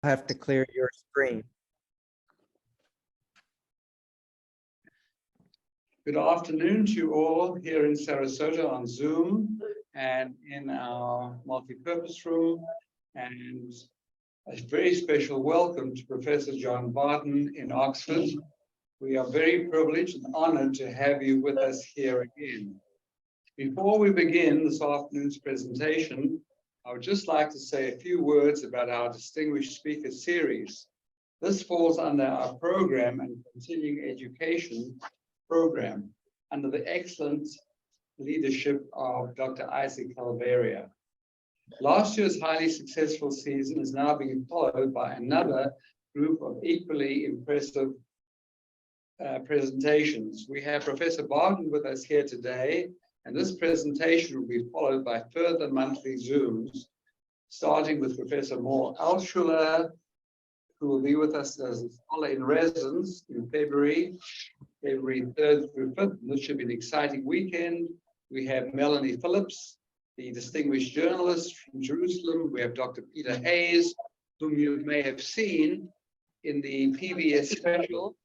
have to clear your screen. Good afternoon to you all here in Sarasota on Zoom and in our multi-purpose room, and a very special welcome to Professor John Barton in Oxford. We are very privileged and honored to have you with us here again. Before we begin this afternoon's presentation, I would just like to say a few words about our Distinguished Speaker Series. This falls under our program and continuing education program under the excellent leadership of Dr. Isaac Calveria. Last year's highly successful season is now being followed by another group of equally impressive presentations. We have Professor Barton with us here today, and this presentation will be followed by further monthly Zooms, starting with Professor Moore Altschuler, who will be with us as a scholar in residence in February 3rd through 5th. This should be an exciting weekend. We have Melanie Phillips, the distinguished journalist from Jerusalem. We have Dr. Peter Hayes, whom you may have seen in the PBS special,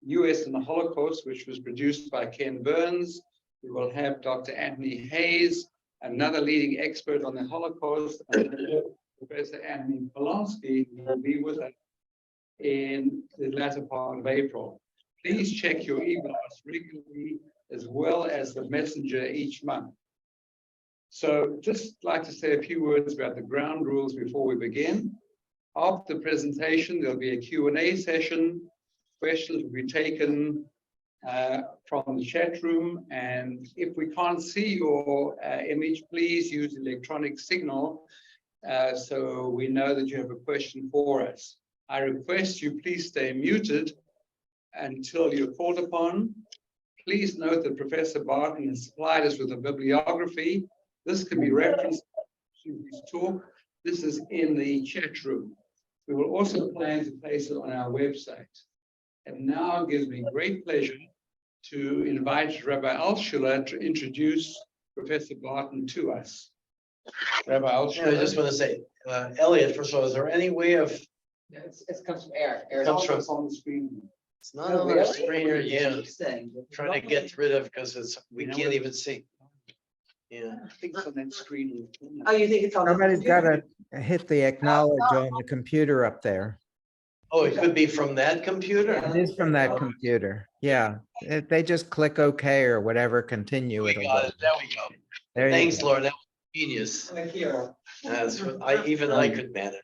US and the Holocaust, which was produced by Ken Burns. We will have Dr. Anthony Hayes, another leading expert on the Holocaust, and Professor Anthony Polonsky, who will be with us in the latter part of April. Please check your emails regularly, as well as the messenger each month. So just like to say a few words about the ground rules before we begin. After the presentation, there'll be a Q&A session. Questions will be taken from the chat room. And if we can't see your image, please use electronic signal so we know that you have a question for us. I request you please stay muted until you're called upon. Please note that Professor Barton has supplied us with a bibliography. This can be referenced to his talk. This is in the chat room. We will also plan to place it on our website. And now it gives me great pleasure to invite Rabbi Altschuler to introduce Professor Barton to us. Rabbi Altschuler. I just want to say, Elliot, first of all, is there any way of? Yeah, it comes from air. Air Comes from on the screen. It's not Oh, on our really? screen here, yeah. Interesting. Trying to get rid of because we You know can't what? even see. Yeah. I think it's on that screen. Oh, you think it's on the Somebody's got computer? to hit the acknowledge on the computer up there. Oh, it could be from that computer? It is from that computer. Yeah, they just click OK or whatever, continue. We It'll got go. it. There we go. There you Thanks, go. Lord. That was genius. Right here. That's what I could manage.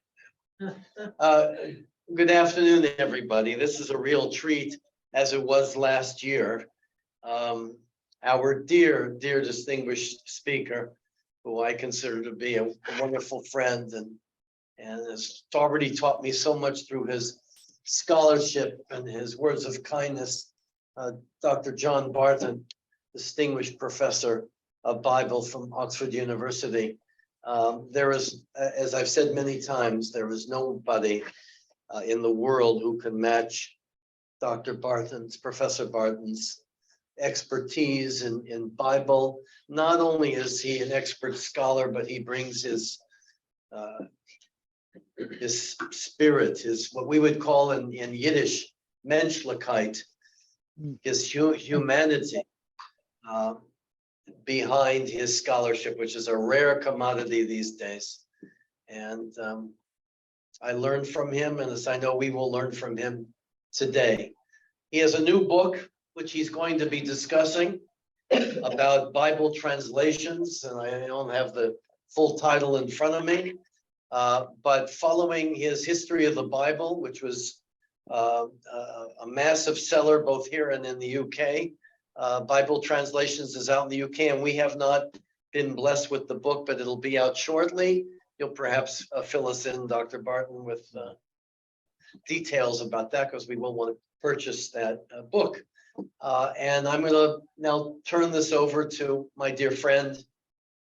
Good afternoon, everybody. This is a real treat, as it was last year. Our dear distinguished speaker, who I consider to be a wonderful friend and has already taught me so much through his scholarship and his words of kindness, Dr. John Barton, distinguished professor of Bible from Oxford University. There is, as I've said many times, there is nobody in the world who can match Professor Barton's expertise in Bible. Not only is he an expert scholar, but he brings his spirit, his what we would call in Yiddish Menschlichkeit, his humanity behind his scholarship, which is a rare commodity these days. And I learned from him, and as I know we will learn from him today. He has a new book, which he's going to be discussing about Bible translations, and I don't have the full title in front of me. But following his history of the Bible, which was a massive seller both here and in the UK, Bible Translations is out in the UK, and we have not been blessed with the book, but it'll be out shortly. You'll perhaps fill us in, Dr. Barton, with details about that, because we will want to purchase that book. And I'm going to now turn this over to my dear friend,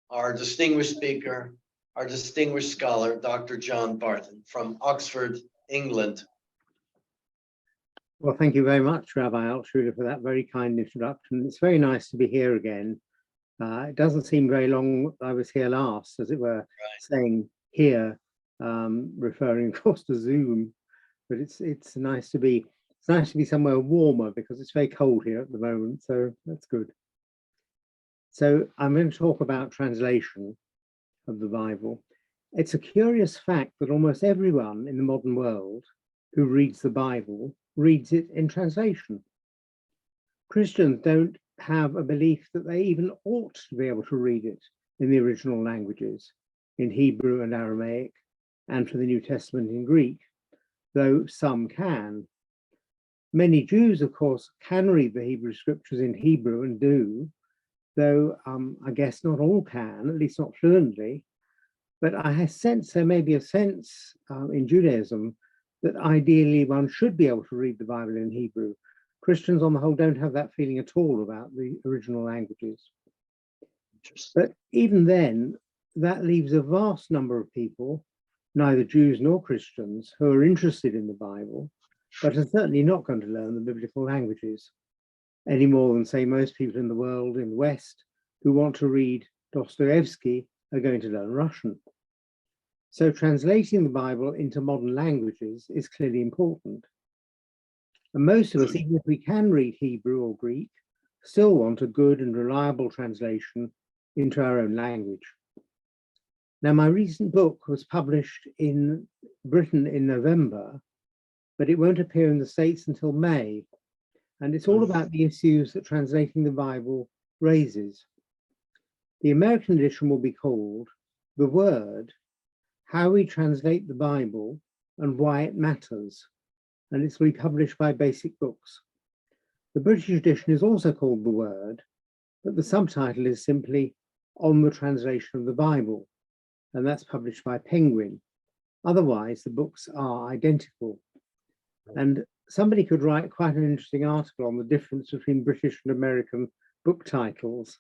our distinguished speaker, our distinguished scholar, Dr. John Barton from Oxford, England. Well, thank you very much, Rabbi Altschuler, for that very kind introduction. It's very nice to be here again. It doesn't seem very long I was here last, as it were, saying here referring of course to Zoom, but it's nice to be somewhere warmer because it's very cold here at the moment, so that's good. So I'm going to talk about translation of the Bible. It's a curious fact that almost everyone in the modern world who reads the Bible reads it in translation. Christians don't have a belief that they even ought to be able to read it in the original languages, in Hebrew and Aramaic, and for the New Testament in Greek, though some can. Many Jews, of course, can read the Hebrew scriptures in Hebrew and do, though I guess not all can, at least not fluently. But I sense there may be a sense in Judaism that ideally one should be able to read the Bible in Hebrew. Christians on the whole don't have that feeling at all about the original languages. But even then, that leaves a vast number of people, neither Jews nor Christians, who are interested in the Bible, but are certainly not going to learn the biblical languages any more than, say, most people in the world in the West who want to read Dostoevsky are going to learn Russian. So translating the Bible into modern languages is clearly important. And most of us, even if we can read Hebrew or Greek, still want a good and reliable translation into our own language. Now, my recent book was published in Britain in November, but it won't appear in the States until May. And it's all about the issues that translating the Bible raises. The American edition will be called The Word, How We Translate the Bible and Why It Matters, and it's will be published by Basic Books. The British edition is also called The Word, but the subtitle is simply On the Translation of the Bible, and that's published by Penguin. Otherwise, the books are identical. And somebody could write quite an interesting article on the difference between British and American book titles.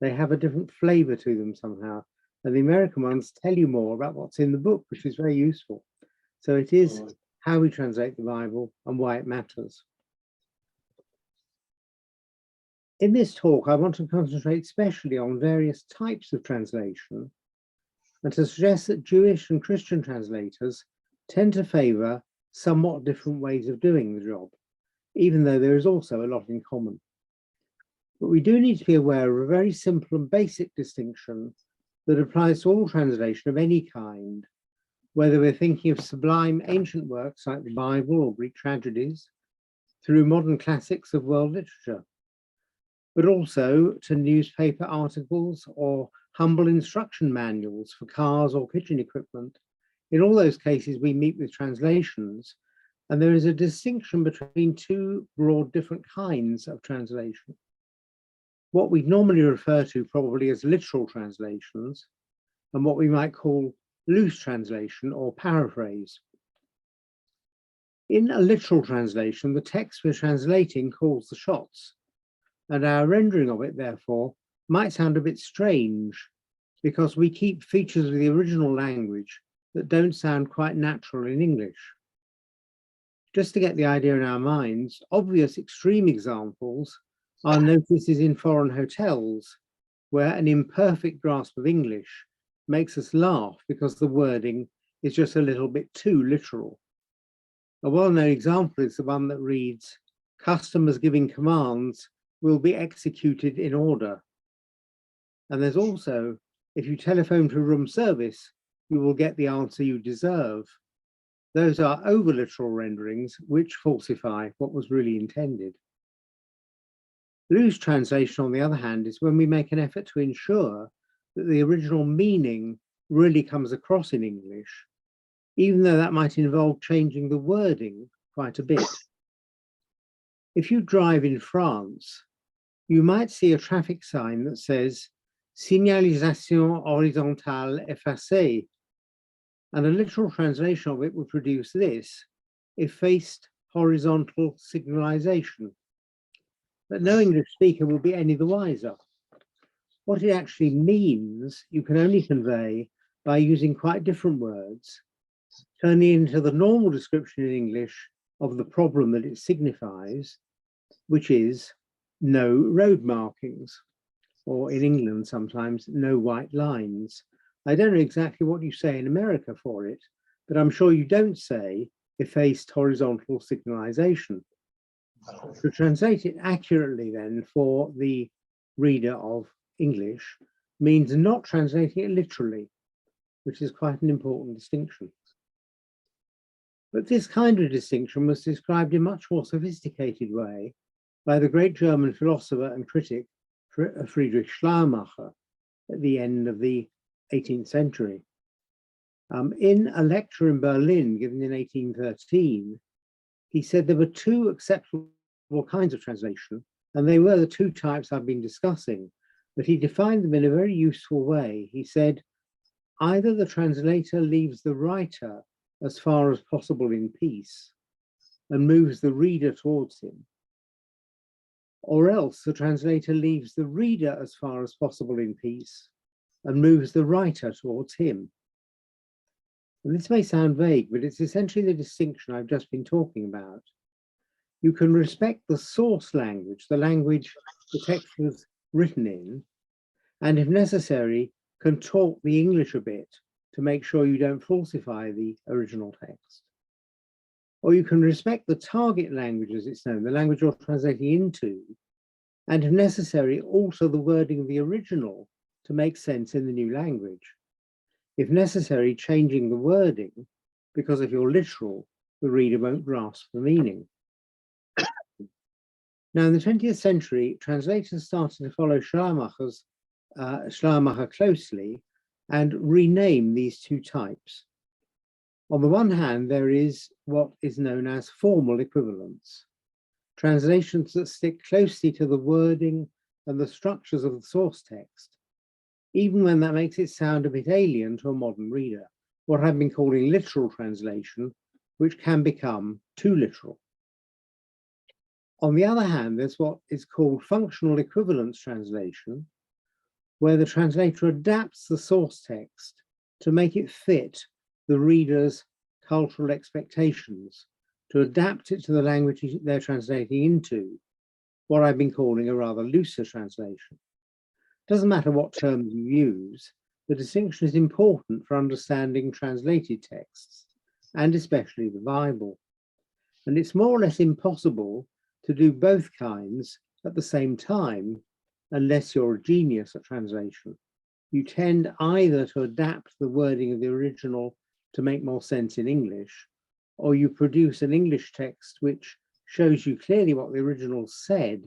They have a different flavor to them somehow. And the American ones tell you more about what's in the book, which is very useful. So it is How We Translate the Bible and Why It Matters. In this talk, I want to concentrate especially on various types of translation and to suggest that Jewish and Christian translators tend to favor somewhat different ways of doing the job, even though there is also a lot in common. But we do need to be aware of a very simple and basic distinction that applies to all translation of any kind, whether we're thinking of sublime ancient works like the Bible or Greek tragedies, through modern classics of world literature, but also to newspaper articles or humble instruction manuals for cars or kitchen equipment. In all those cases, we meet with translations, and there is a distinction between two broad different kinds of translation. What we normally refer to probably as literal translations, and what we might call loose translation or paraphrase. In a literal translation, the text we're translating calls the shots, and our rendering of it, therefore, might sound a bit strange because we keep features of the original language that don't sound quite natural in English. Just to get the idea in our minds, obvious extreme examples are notices in foreign hotels, where an imperfect grasp of English makes us laugh because the wording is just a little bit too literal. A well-known example is the one that reads, "Customers giving commands will be executed in order." And there's also, "If you telephone to room service, you will get the answer you deserve." Those are over-literal renderings which falsify what was really intended. Loose translation, on the other hand, is when we make an effort to ensure that the original meaning really comes across in English, even though that might involve changing the wording quite a bit. If you drive in France, you might see a traffic sign that says "Signalisation horizontale effacée," and a literal translation of it would produce this: "Effaced horizontal signalization." But no English speaker will be any the wiser. What it actually means, you can only convey by using quite different words, turning into the normal description in English of the problem that it signifies, which is no road markings, or in England sometimes no white lines. I don't know exactly what you say in America for it, but I'm sure you don't say effaced horizontal signalization. To translate it accurately then for the reader of English means not translating it literally, which is quite an important distinction. But this kind of distinction was described in a much more sophisticated way by the great German philosopher and critic Friedrich Schleiermacher at the end of the 18th century. In a lecture in Berlin given in 1813, he said there were two acceptable kinds of translation, and they were the two types I've been discussing, but he defined them in a very useful way. He said, either the translator leaves the writer as far as possible in peace and moves the reader towards him, or else the translator leaves the reader as far as possible in peace and moves the writer towards him. And this may sound vague, but it's essentially the distinction I've just been talking about. You can respect the source language, the language the text was written in, and if necessary, contort the English a bit to make sure you don't falsify the original text. Or you can respect the target language as it's known, the language you're translating into, and if necessary, alter the wording of the original to make sense in the new language. If necessary, changing the wording, because if you're literal, the reader won't grasp the meaning. Now, in the 20th century, translators started to follow Schleiermacher closely and rename these two types. On the one hand, there is what is known as formal equivalence, translations that stick closely to the wording and the structures of the source text, even when that makes it sound a bit alien to a modern reader, what I've been calling literal translation, which can become too literal. On the other hand, there's what is called functional equivalence translation, where the translator adapts the source text to make it fit the reader's cultural expectations, to adapt it to the language they're translating into, what I've been calling a rather looser translation. Doesn't matter what terms you use, the distinction is important for understanding translated texts, and especially the Bible. And it's more or less impossible to do both kinds at the same time, unless you're a genius at translation. You tend either to adapt the wording of the original to make more sense in English, or you produce an English text which shows you clearly what the original said,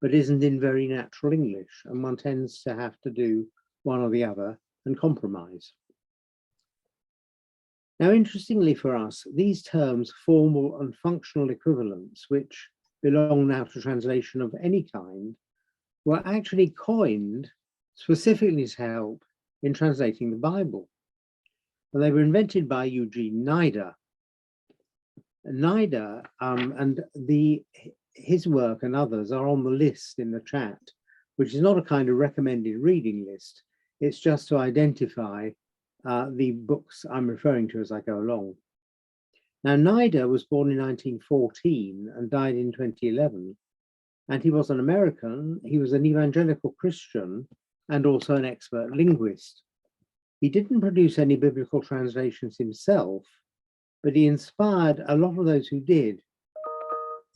but isn't in very natural English, and one tends to have to do one or the other and compromise. Now, interestingly for us, these terms, formal and functional equivalence, which belong now to translation of any kind, were actually coined specifically to help in translating the Bible. And they were invented by Eugene Nida. Nida and his work and others are on the list in the chat, which is not a kind of recommended reading list. It's just to identify the books I'm referring to as I go along. Now, Nida was born in 1914 and died in 2011, and he was an American. He was an evangelical Christian and also an expert linguist. He didn't produce any biblical translations himself, but he inspired a lot of those who did,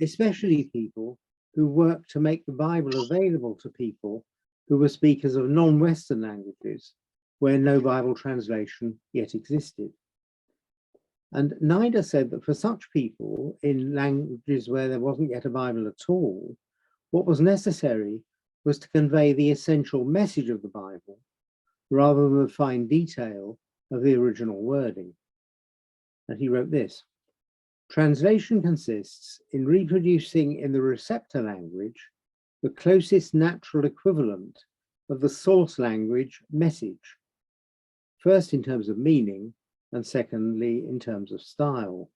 especially people who worked to make the Bible available to people who were speakers of non-Western languages, where no Bible translation yet existed. And Nida said that for such people in languages where there wasn't yet a Bible at all, what was necessary was to convey the essential message of the Bible rather than the fine detail of the original wording. And he wrote this: translation consists in reproducing in the receptor language the closest natural equivalent of the source language message, first in terms of meaning, and secondly, in terms of style.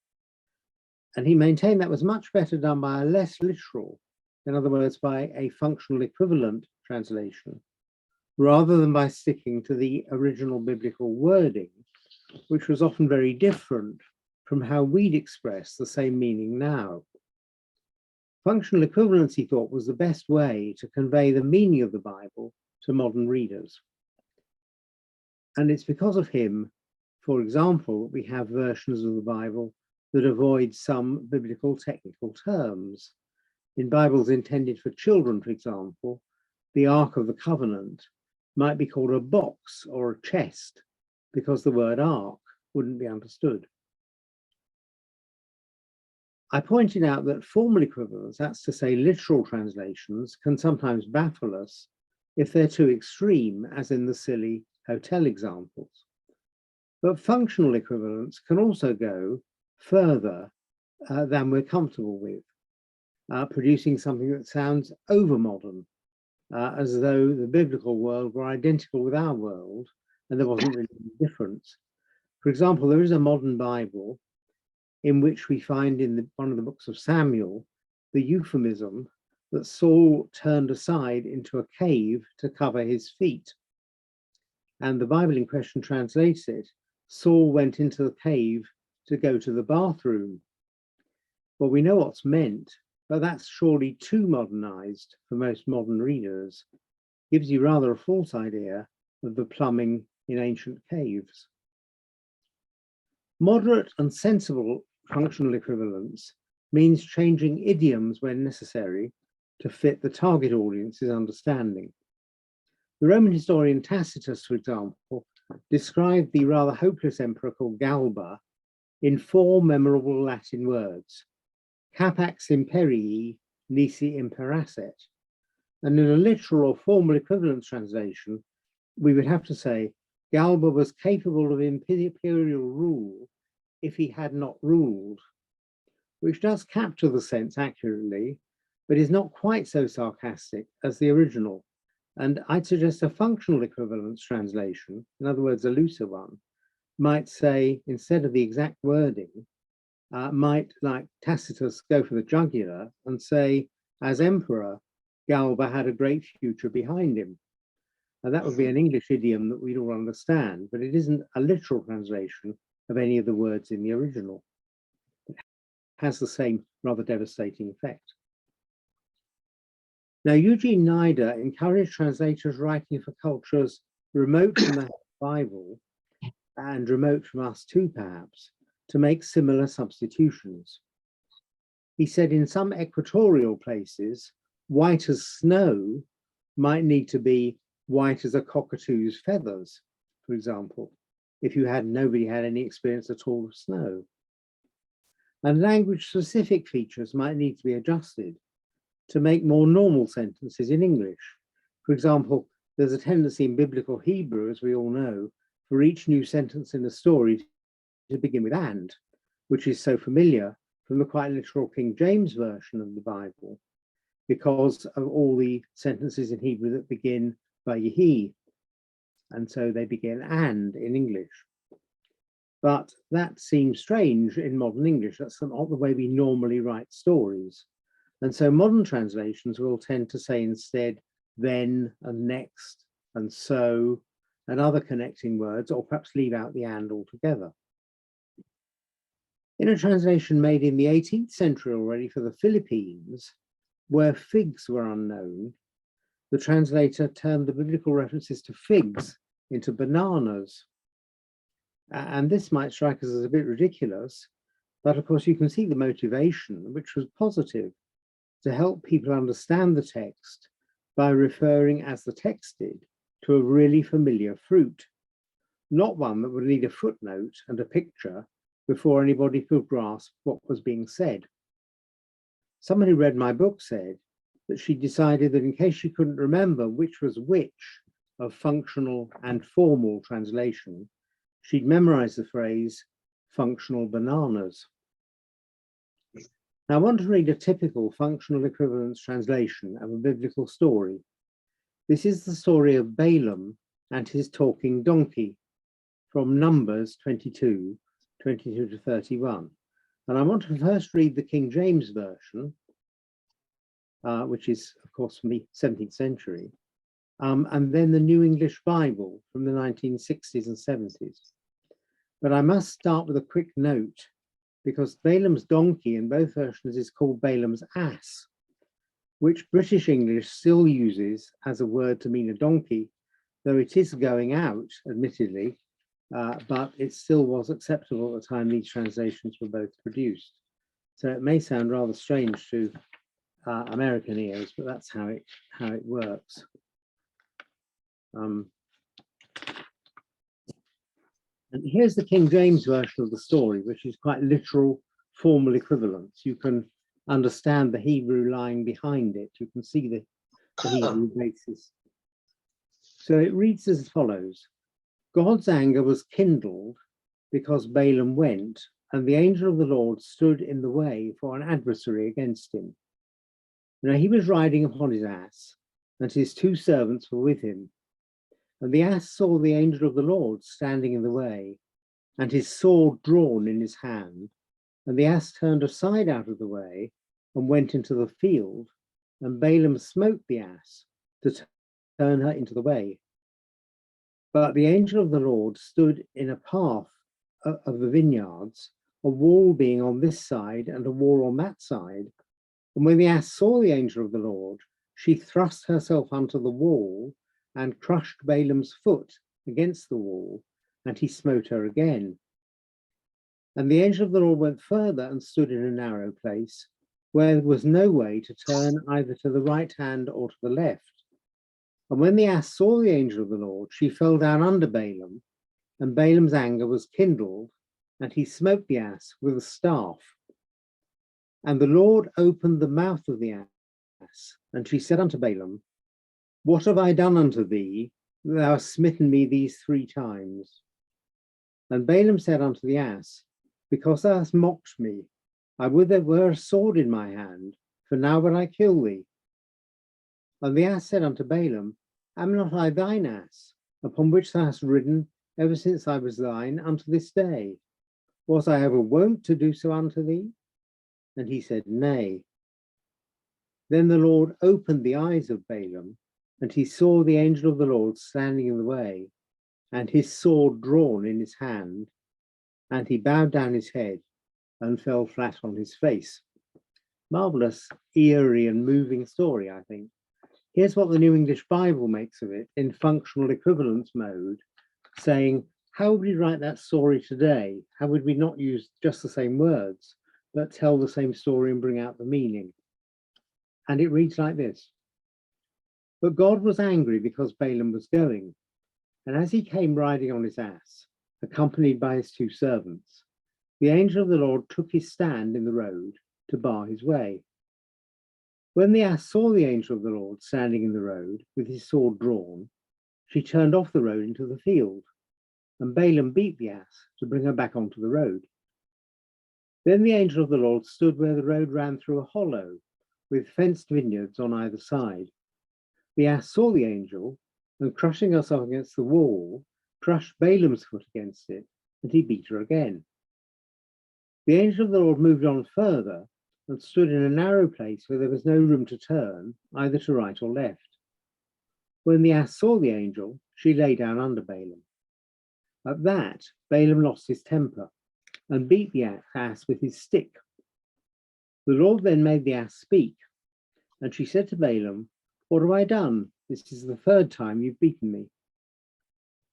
And he maintained that was much better done by a less literal, in other words, by a functional equivalent translation, rather than by sticking to the original biblical wording, which was often very different from how we'd express the same meaning now. Functional equivalence, he thought, was the best way to convey the meaning of the Bible to modern readers. And it's because of him, For example, we have versions of the Bible that avoid some biblical technical terms. In Bibles intended for children, for example, the Ark of the Covenant might be called a box or a chest because the word ark wouldn't be understood. I pointed out that formal equivalents, that's to say literal translations, can sometimes baffle us if they're too extreme, as in the silly hotel examples. But functional equivalents can also go further than we're comfortable with, producing something that sounds overmodern, as though the biblical world were identical with our world and there wasn't really any difference. For example, there is a modern Bible in which we find in one of the books of Samuel the euphemism that Saul turned aside into a cave to cover his feet. And the Bible in question translates it, Saul went into the cave to go to the bathroom. Well, we know what's meant, but that's surely too modernized for most modern readers. Gives you rather a false idea of the plumbing in ancient caves. Moderate and sensible functional equivalence means changing idioms when necessary to fit the target audience's understanding. The Roman historian Tacitus, for example, described the rather hopeless emperor called Galba in 4 memorable Latin words: capax imperii nisi imperasset. And in a literal or formal equivalence translation, we would have to say Galba was capable of imperial rule if he had not ruled, which does capture the sense accurately, but is not quite so sarcastic as the original. And I'd suggest a functional equivalence translation, in other words, a looser one, might say, instead of the exact wording, might, like Tacitus, go for the jugular and say, as emperor, Galba had a great future behind him. And that would be an English idiom that we'd all understand, but it isn't a literal translation of any of the words in the original. It has the same rather devastating effect. Now, Eugene Nida encouraged translators writing for cultures remote from the Bible and remote from us too, perhaps, to make similar substitutions. He said in some equatorial places, white as snow might need to be white as a cockatoo's feathers, for example, if nobody had any experience at all of snow. And language-specific features might need to be adjusted to make more normal sentences in English. For example, there's a tendency in biblical Hebrew, as we all know, for each new sentence in a story to begin with and, which is so familiar from the quite literal King James version of the Bible, because of all the sentences in Hebrew that begin by Yehi, and so they begin and in English. But that seems strange in modern English. That's not the way we normally write stories. And so modern translations will tend to say instead then and next and so and other connecting words, or perhaps leave out the and altogether. In a translation made in the 18th century already for the Philippines, where figs were unknown, the translator turned the biblical references to figs into bananas. And this might strike us as a bit ridiculous, but of course you can see the motivation, which was positive, to help people understand the text by referring, as the text did, to a really familiar fruit, not one that would need a footnote and a picture before anybody could grasp what was being said. Someone who read my book said that she decided that in case she couldn't remember which was which of functional and formal translation, she'd memorize the phrase functional bananas. Now, I want to read a typical functional equivalence translation of a biblical story. This is the story of Balaam and his talking donkey from Numbers 22 to 31. And I want to first read the King James Version, which is, of course, from the 17th century, and then the New English Bible from the 1960s and 70s. But I must start with a quick note, because Balaam's donkey in both versions is called Balaam's ass, which British English still uses as a word to mean a donkey, though it is going out, admittedly, but it still was acceptable at the time these translations were both produced. So it may sound rather strange to American ears, but that's how it works. And here's the King James version of the story, which is quite literal formal equivalence. You can understand the Hebrew lying behind it. You can see the Hebrew basis. So it reads as follows: God's anger was kindled because Balaam went, and the angel of the Lord stood in the way for an adversary against him. Now he was riding upon his ass, and his 2 servants were with him. And the ass saw the angel of the Lord standing in the way, and his sword drawn in his hand. And the ass turned aside out of the way and went into the field, and Balaam smote the ass to turn her into the way. But the angel of the Lord stood in a path of the vineyards, a wall being on this side and a wall on that side. And when the ass saw the angel of the Lord, she thrust herself onto the wall and crushed Balaam's foot against the wall, and he smote her again. And the angel of the Lord went further and stood in a narrow place, where there was no way to turn either to the right hand or to the left. And when the ass saw the angel of the Lord, she fell down under Balaam, and Balaam's anger was kindled, and he smote the ass with a staff. And the Lord opened the mouth of the ass, and she said unto Balaam, What have I done unto thee, that thou hast smitten me these 3 times? And Balaam said unto the ass, Because thou hast mocked me, I would there were a sword in my hand, for now would I kill thee. And the ass said unto Balaam, Am not I thine ass, upon which thou hast ridden ever since I was thine unto this day? Was I ever wont to do so unto thee? And he said, Nay. Then the Lord opened the eyes of Balaam, and he saw the angel of the Lord standing in the way, and his sword drawn in his hand, and he bowed down his head and fell flat on his face. Marvelous, eerie, and moving story, I think. Here's what the New English Bible makes of it in functional equivalence mode, saying, how would we write that story today? How would we not use just the same words, but tell the same story and bring out the meaning? And it reads like this. But God was angry because Balaam was going, and as he came riding on his ass, accompanied by his 2 servants, the angel of the Lord took his stand in the road to bar his way. When the ass saw the angel of the Lord standing in the road with his sword drawn, she turned off the road into the field, and Balaam beat the ass to bring her back onto the road. Then the angel of the Lord stood where the road ran through a hollow, with fenced vineyards on either side. The ass saw the angel, and crushing herself against the wall, crushed Balaam's foot against it, and he beat her again. The angel of the Lord moved on further, and stood in a narrow place where there was no room to turn, either to right or left. When the ass saw the angel, she lay down under Balaam. At that, Balaam lost his temper, and beat the ass with his stick. The Lord then made the ass speak, and she said to Balaam, What have I done? This is the 3rd time you've beaten me.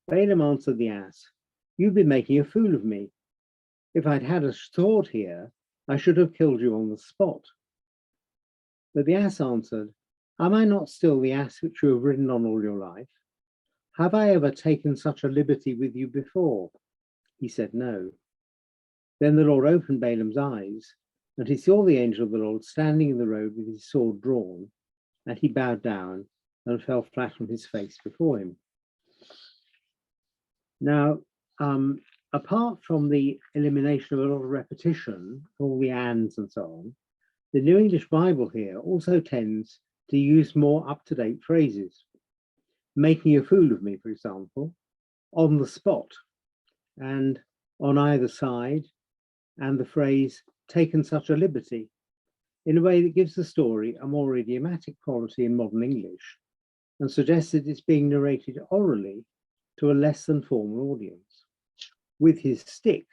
Balaam answered the ass, You've been making a fool of me. If I'd had a sword here, I should have killed you on the spot. But the ass answered, Am I not still the ass which you have ridden on all your life? Have I ever taken such a liberty with you before? He said, No. Then the Lord opened Balaam's eyes, and he saw the angel of the Lord standing in the road with his sword drawn, and he bowed down and fell flat on his face before him. Now, apart from the elimination of a lot of repetition, all the ands and so on, the New English Bible here also tends to use more up-to-date phrases. Making a fool of me, for example, on the spot, and on either side, and the phrase taken such a liberty, in a way that gives the story a more idiomatic quality in modern English, and suggests that it's being narrated orally to a less than formal audience. With his stick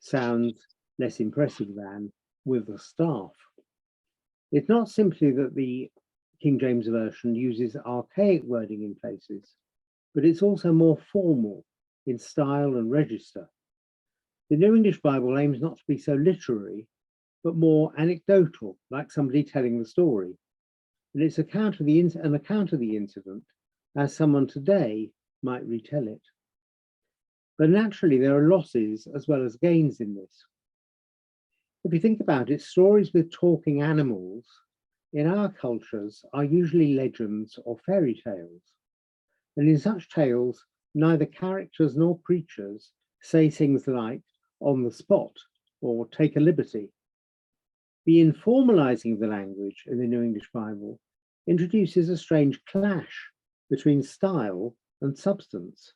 sounds less impressive than with the staff. It's not simply that the King James Version uses archaic wording in places, but it's also more formal in style and register. The New English Bible aims not to be so literary, but more anecdotal, like somebody telling the story. And it's an account of the incident as someone today might retell it. But naturally, there are losses as well as gains in this. If you think about it, stories with talking animals in our cultures are usually legends or fairy tales. And in such tales, neither characters nor creatures say things like on the spot or take a liberty. The informalizing of the language in the New English Bible introduces a strange clash between style and substance,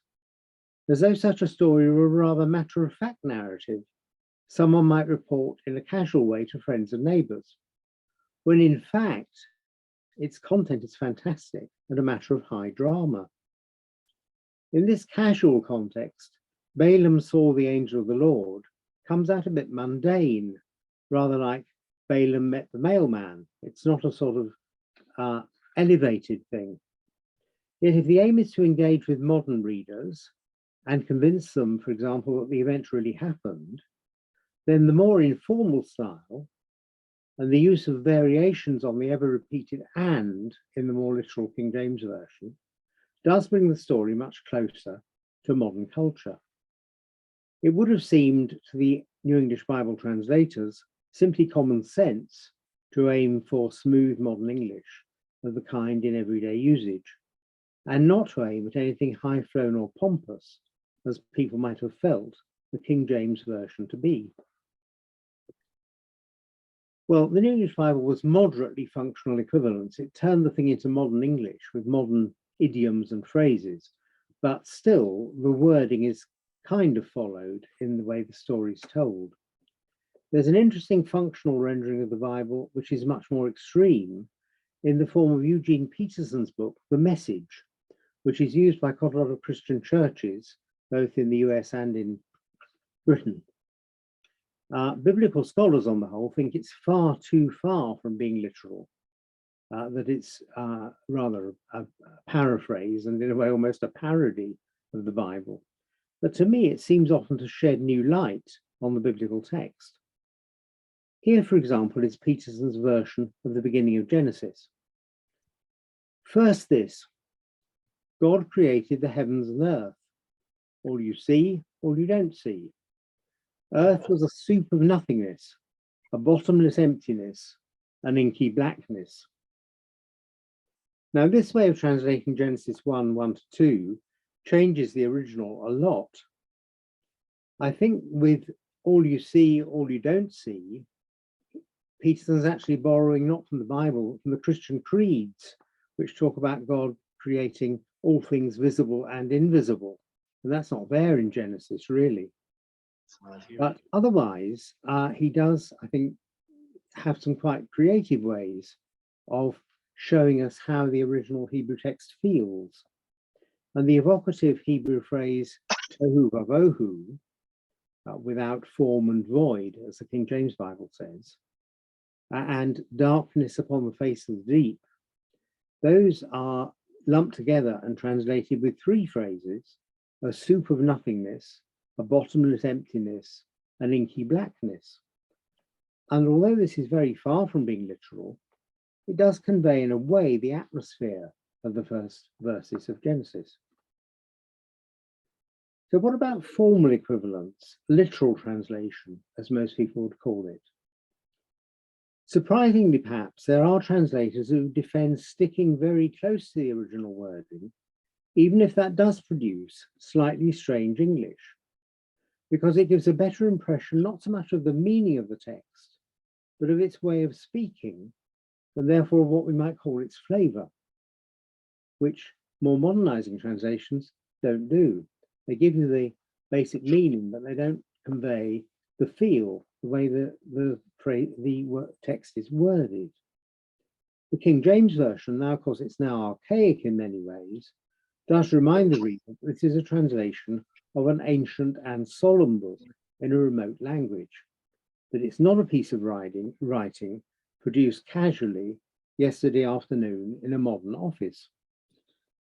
as though such a story were a rather matter-of-fact narrative someone might report in a casual way to friends and neighbours, when in fact its content is fantastic and a matter of high drama. In this casual context, Balaam saw the angel of the Lord comes out a bit mundane, rather like Balaam met the mailman. It's not a sort of elevated thing. Yet if the aim is to engage with modern readers and convince them, for example, that the event really happened, then the more informal style and the use of variations on the ever-repeated "and" in the more literal King James Version does bring the story much closer to modern culture. It would have seemed to the New English Bible translators simply common sense to aim for smooth modern English of the kind in everyday usage, and not to aim at anything high-flown or pompous, as people might have felt the King James Version to be. Well, the New English Bible was moderately functional equivalence. It turned the thing into modern English with modern idioms and phrases, but still the wording is kind of followed in the way the story is told. There's an interesting functional rendering of the Bible, which is much more extreme, in the form of Eugene Peterson's book, The Message, which is used by quite a lot of Christian churches, both in the US and in Britain. Biblical scholars on the whole think it's far too far from being literal, that it's rather a paraphrase and in a way almost a parody of the Bible. But to me, it seems often to shed new light on the biblical text. Here, for example, is Peterson's version of the beginning of Genesis. First this, God created the heavens and earth, all you see, all you don't see. Earth was a soup of nothingness, a bottomless emptiness, an inky blackness. Now, this way of translating Genesis 1:1-2 changes the original a lot. I think with all you see, all you don't see, Peterson's actually borrowing not from the Bible, but from the Christian creeds, which talk about God creating all things visible and invisible. And that's not there in Genesis, really. But otherwise, he does, I think, have some quite creative ways of showing us how the original Hebrew text feels. And the evocative Hebrew phrase, tohu vavohu, without form and void, as the King James Bible says, and darkness upon the face of the deep, those are lumped together and translated with three phrases: a soup of nothingness, a bottomless emptiness, an inky blackness. And although this is very far from being literal, it does convey in a way the atmosphere of the first verses of Genesis. So what about formal equivalence, literal translation, as most people would call it? Surprisingly, perhaps, there are translators who defend sticking very close to the original wording, even if that does produce slightly strange English, because it gives a better impression not so much of the meaning of the text, but of its way of speaking, and therefore what we might call its flavor, which more modernizing translations don't do. They give you the basic meaning, but they don't convey the feel, the way the text is worded. The King James Version, now of course it's now archaic in many ways, does remind the reader that this is a translation of an ancient and solemn book in a remote language, that it's not a piece of writing produced casually yesterday afternoon in a modern office.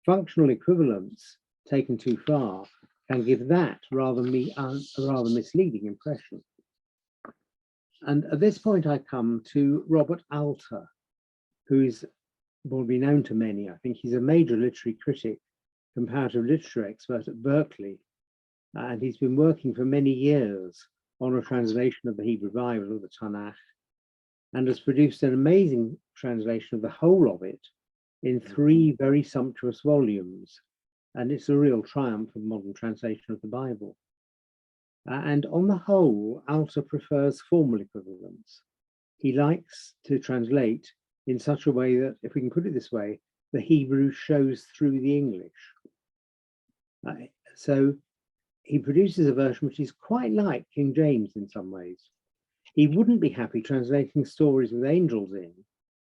Functional equivalence taken too far can give that rather misleading impression. And at this point, I come to Robert Alter, who is will be known to many. I think he's a major literary critic, comparative literature expert at Berkeley, and he's been working for many years on a translation of the Hebrew Bible, of the Tanakh, and has produced an amazing translation of the whole of it in 3 very sumptuous volumes. And it's a real triumph of modern translation of the Bible. And on the whole, Alter prefers formal equivalence. He likes to translate in such a way that, if we can put it this way, the Hebrew shows through the English. So he produces a version which is quite like King James in some ways. He wouldn't be happy translating stories with angels in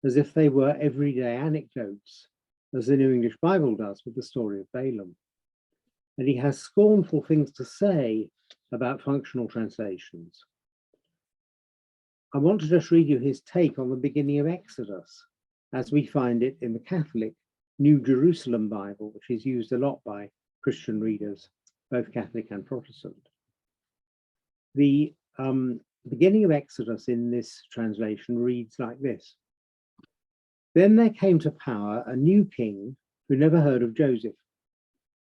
as if they were everyday anecdotes, as the New English Bible does with the story of Balaam. And he has scornful things to say about functional translations. I want to just read you his take on the beginning of Exodus, as we find it in the Catholic New Jerusalem Bible, which is used a lot by Christian readers, both Catholic and Protestant. The beginning of Exodus in this translation reads like this. Then there came to power a new king who never heard of Joseph.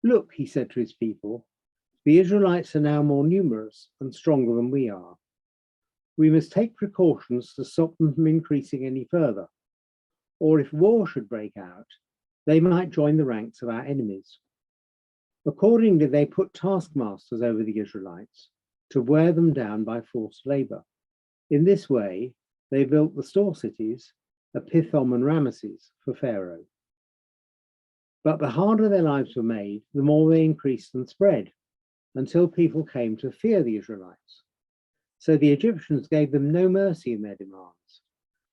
Look, he said to his people, the Israelites are now more numerous and stronger than we are. We must take precautions to stop them from increasing any further, or if war should break out, they might join the ranks of our enemies. Accordingly, they put taskmasters over the Israelites to wear them down by forced labor. In this way, they built the store cities of Pithom and Ramesses for Pharaoh. But the harder their lives were made, the more they increased and spread, until people came to fear the Israelites. So the Egyptians gave them no mercy in their demands,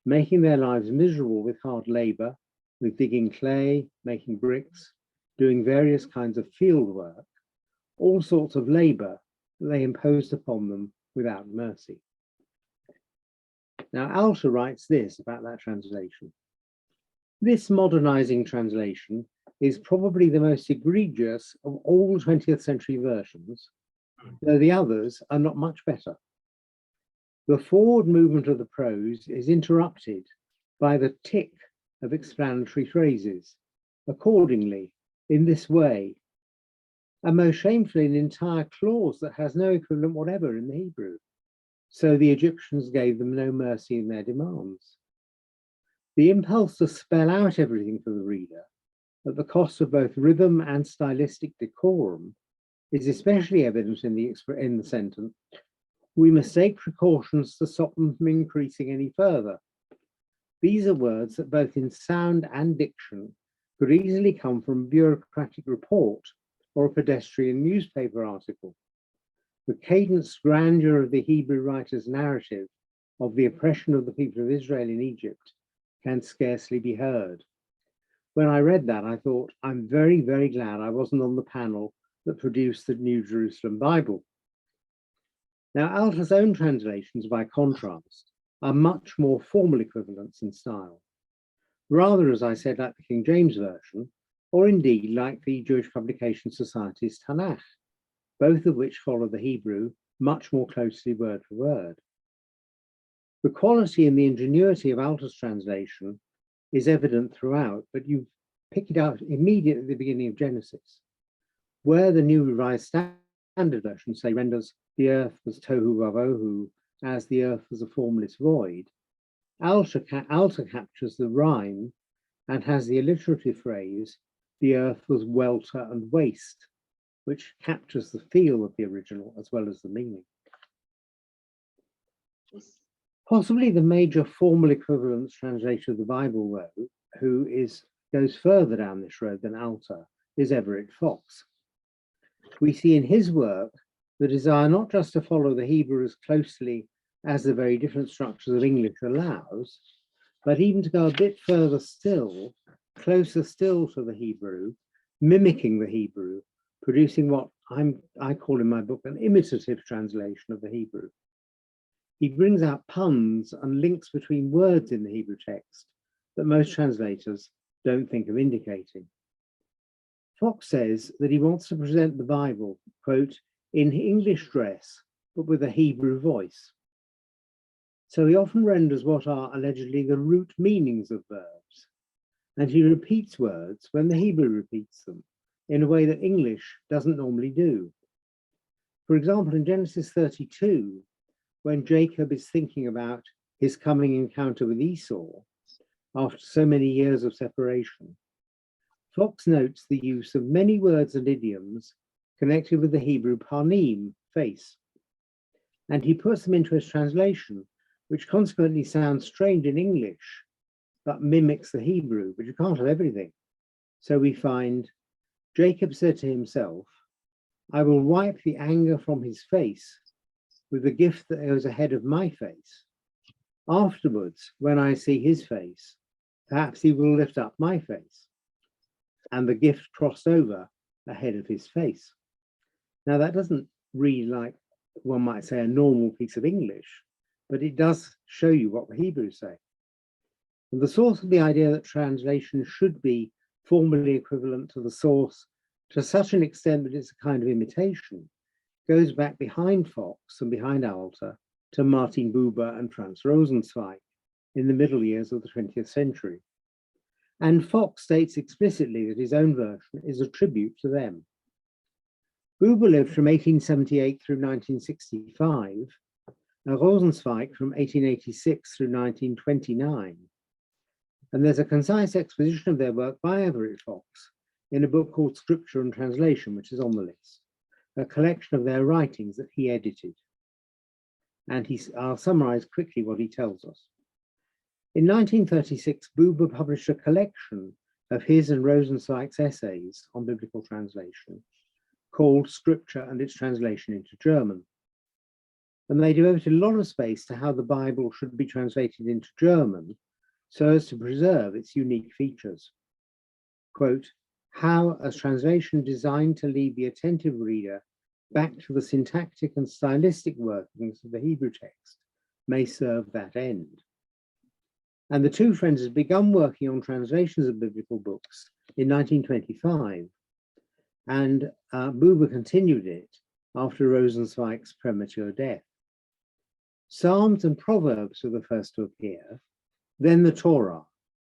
making their lives miserable with hard labor, with digging clay, making bricks, doing various kinds of field work, all sorts of labor that they imposed upon them without mercy. Now, Alter writes this about that translation. This modernizing translation is probably the most egregious of all 20th century versions, though the others are not much better. The forward movement of the prose is interrupted by the tick of explanatory phrases. Accordingly, in this way, and most shamefully, an entire clause that has no equivalent whatever in the Hebrew. So the Egyptians gave them no mercy in their demands. The impulse to spell out everything for the reader at the cost of both rhythm and stylistic decorum is especially evident in the sentence, we must take precautions to stop them from increasing any further. These are words that both in sound and diction could easily come from a bureaucratic report or a pedestrian newspaper article. The cadenced grandeur of the Hebrew writer's narrative of the oppression of the people of Israel in Egypt can scarcely be heard. When I read that, I thought, I'm very, very glad I wasn't on the panel that produced the New Jerusalem Bible. Now, Alter's own translations, by contrast, are much more formal equivalents in style. Rather, as I said, like the King James Version, or indeed like the Jewish Publication Society's Tanakh, both of which follow the Hebrew much more closely word for word. The quality and the ingenuity of Alter's translation is evident throughout, but you pick it out immediately at the beginning of Genesis, where the New Revised Standard Version, say, renders the earth was tohu vavohu, as the earth was a formless void. Alter captures the rhyme and has the alliterative phrase, the earth was welter and waste, which captures the feel of the original as well as the meaning. Possibly the major formal equivalence translator of the Bible, though, who goes further down this road than Alter, is Everett Fox. We see in his work the desire not just to follow the Hebrew as closely as the very different structures of English allows, but even to go a bit further still, closer still to the Hebrew, mimicking the Hebrew, producing what I call in my book an imitative translation of the Hebrew. He brings out puns and links between words in the Hebrew text that most translators don't think of indicating. Fox says that he wants to present the Bible, quote, in English dress, but with a Hebrew voice. So he often renders what are allegedly the root meanings of verbs, and he repeats words when the Hebrew repeats them in a way that English doesn't normally do. For example, in Genesis 32, when Jacob is thinking about his coming encounter with Esau after so many years of separation, Fox notes the use of many words and idioms connected with the Hebrew panim, face, and he puts them into his translation, which consequently sounds strange in English, but mimics the Hebrew, but you can't have everything. So we find Jacob said to himself, I will wipe the anger from his face with the gift that goes ahead of my face. Afterwards, when I see his face, perhaps he will lift up my face. And the gift crossed over ahead of his face. Now that doesn't read like one might say a normal piece of English, but it does show you what the Hebrews say. And the source of the idea that translation should be formally equivalent to the source to such an extent that it's a kind of imitation goes back behind Fox and behind Alter to Martin Buber and Franz Rosenzweig in the middle years of the 20th century. And Fox states explicitly that his own version is a tribute to them. Buber lived from 1878 through 1965, and Rosenzweig from 1886 through 1929. And there's a concise exposition of their work by Everett Fox in a book called Scripture and Translation, which is on the list, a collection of their writings that he edited. And I'll summarize quickly what he tells us. In 1936, Buber published a collection of his and Rosenzweig's essays on biblical translation called Scripture and its Translation into German. And they devoted a lot of space to how the Bible should be translated into German so as to preserve its unique features. Quote, how a translation designed to lead the attentive reader back to the syntactic and stylistic workings of the Hebrew text may serve that end. And the two friends had begun working on translations of biblical books in 1925, and Buber continued it after Rosenzweig's premature death. Psalms and Proverbs were the first to appear, then the Torah,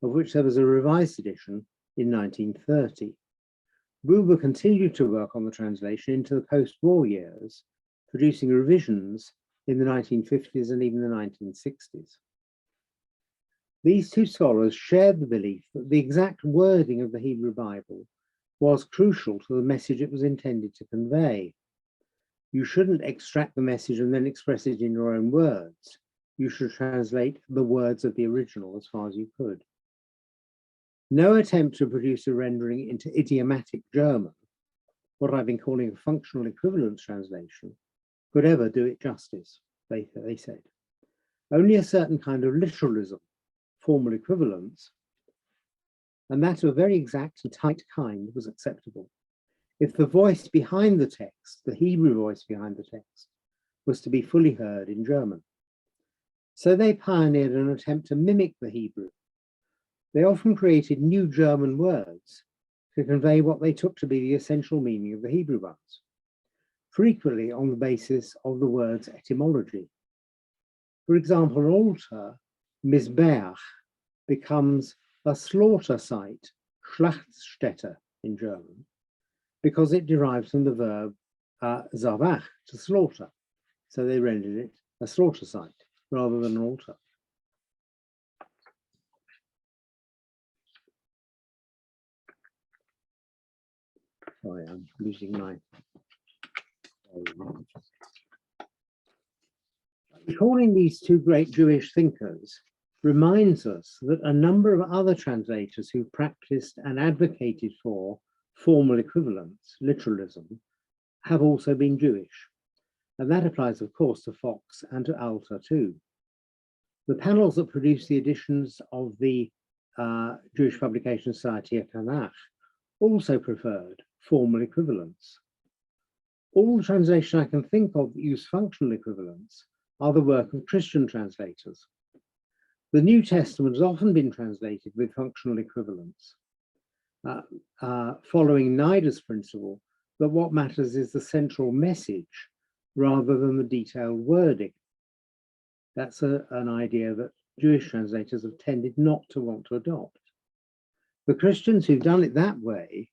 of which there was a revised edition in 1930. Buber continued to work on the translation into the post-war years, producing revisions in the 1950s and even the 1960s. These two scholars shared the belief that the exact wording of the Hebrew Bible was crucial to the message it was intended to convey. You shouldn't extract the message and then express it in your own words. You should translate the words of the original as far as you could. No attempt to produce a rendering into idiomatic German, what I've been calling a functional equivalence translation, could ever do it justice, they said. Only a certain kind of literalism, formal equivalence, and that of a very exact and tight kind, was acceptable. If the voice behind the text, the Hebrew voice behind the text, was to be fully heard in German. So they pioneered an attempt to mimic the Hebrew. They often created new German words to convey what they took to be the essential meaning of the Hebrew ones, frequently on the basis of the word's etymology. For example, an altar, Mizbeach, becomes a slaughter site, Schlachtstätte in German, because it derives from the verb zavach, to slaughter. So they rendered it a slaughter site rather than an altar. Sorry, I'm losing my... Recalling these two great Jewish thinkers reminds us that a number of other translators who practiced and advocated for formal equivalence, literalism, have also been Jewish. And that applies, of course, to Fox and to Alter too. The panels that produced the editions of the Jewish Publication Society of Tanakh also preferred formal equivalence. All the translation I can think of that use functional equivalence are the work of Christian translators. The New Testament has often been translated with functional equivalence. following Nida's principle that what matters is the central message rather than the detailed wording. That's an idea that Jewish translators have tended not to want to adopt. The Christians who've done it that way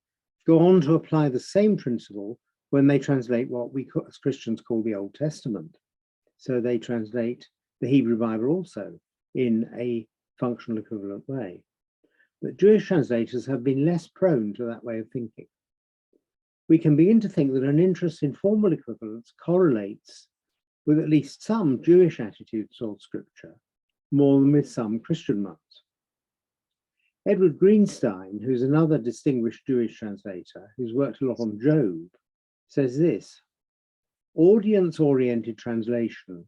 go on to apply the same principle when they translate what we as Christians call the Old Testament. So they translate the Hebrew Bible also in a functional equivalent way. But Jewish translators have been less prone to that way of thinking. We can begin to think that an interest in formal equivalence correlates with at least some Jewish attitudes toward scripture more than with some Christian ones. Edward Greenstein, who's another distinguished Jewish translator who's worked a lot on Job, says this: audience-oriented translation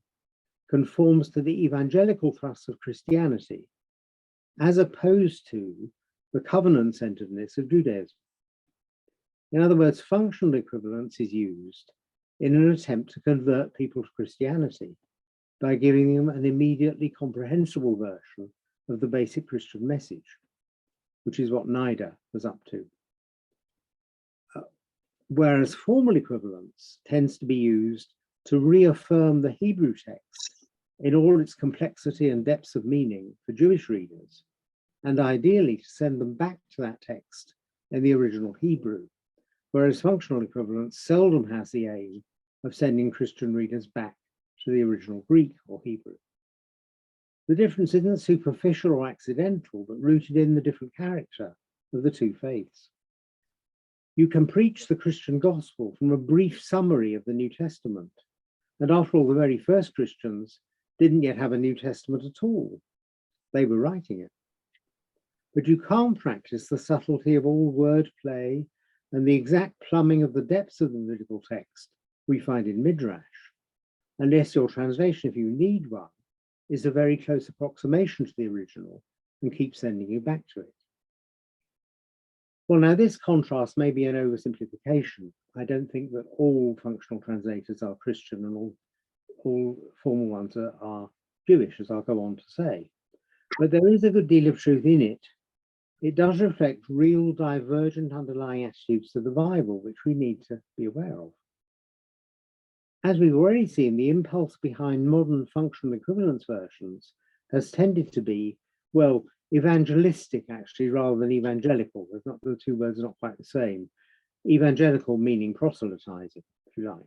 conforms to the evangelical thrust of Christianity, as opposed to the covenant-centeredness of Judaism. In other words, functional equivalence is used in an attempt to convert people to Christianity by giving them an immediately comprehensible version of the basic Christian message, which is what Nida was up to. Whereas formal equivalence tends to be used to reaffirm the Hebrew text in all its complexity and depths of meaning for Jewish readers, and ideally to send them back to that text in the original Hebrew, whereas functional equivalence seldom has the aim of sending Christian readers back to the original Greek or Hebrew. The difference isn't superficial or accidental, but rooted in the different character of the two faiths. You can preach the Christian gospel from a brief summary of the New Testament. And after all, the very first Christians didn't yet have a New Testament at all. They were writing it. But you can't practice the subtlety of all wordplay and the exact plumbing of the depths of the biblical text we find in Midrash, unless your translation, if you need one, is a very close approximation to the original and keeps sending you back to it. Well, now this contrast may be an oversimplification. I don't think that all functional translators are Christian and all formal ones are Jewish, as I'll go on to say. But there is a good deal of truth in it. It does reflect real divergent underlying attitudes to the Bible, which we need to be aware of. As we've already seen, the impulse behind modern functional equivalence versions has tended to be, well, evangelistic actually, rather than evangelical. The two words are not quite the same. Evangelical meaning proselytizing, if you like.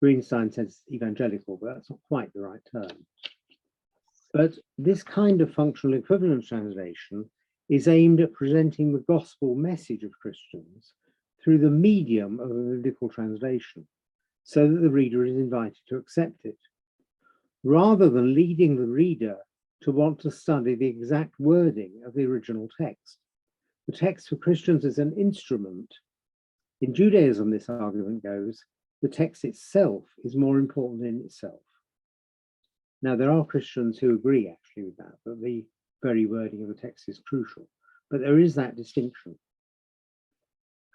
Greenstein says evangelical, but that's not quite the right term. But this kind of functional equivalence translation is aimed at presenting the gospel message of Christians through the medium of a biblical translation, so that the reader is invited to accept it, rather than leading the reader to want to study the exact wording of the original text. The text for Christians is an instrument. In Judaism, this argument goes, the text itself is more important in itself. Now, there are Christians who agree actually with that the very wording of the text is crucial, but there is that distinction.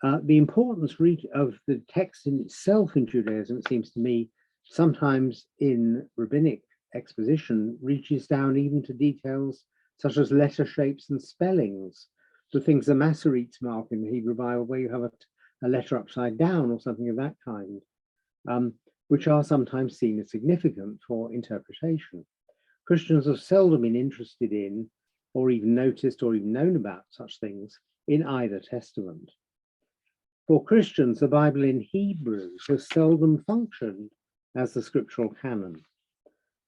The importance of the text in itself in Judaism, it seems to me, sometimes in rabbinic exposition, reaches down even to details such as letter shapes and spellings, the things the Masoretes mark in the Hebrew Bible, where you have a letter upside down or something of that kind, which are sometimes seen as significant for interpretation. Christians have seldom been interested in, or even noticed, or even known about such things in either testament. For Christians, the Bible in Hebrew has seldom functioned as the scriptural canon,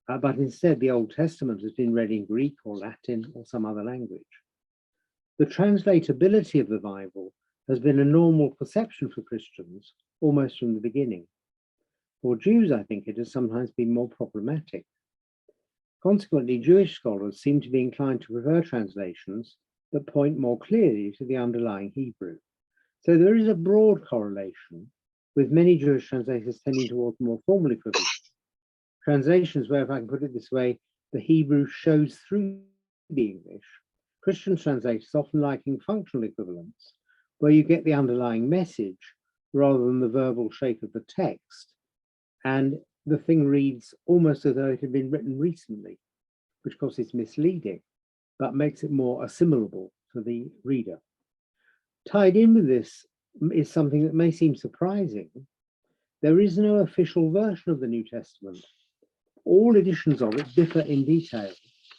but instead the Old Testament has been read in Greek or Latin or some other language. The translatability of the Bible has been a normal perception for Christians almost from the beginning. For Jews, I think it has sometimes been more problematic. Consequently, Jewish scholars seem to be inclined to prefer translations that point more clearly to the underlying Hebrew. So there is a broad correlation, with many Jewish translators tending towards more formal equivalence. Translations where, if I can put it this way, the Hebrew shows through the English. Christian translators often liking functional equivalence, where you get the underlying message rather than the verbal shape of the text, and the thing reads almost as though it had been written recently, which of course is misleading, but makes it more assimilable to the reader. Tied in with this is something that may seem surprising. There is no official version of the New Testament. All editions of it differ in detail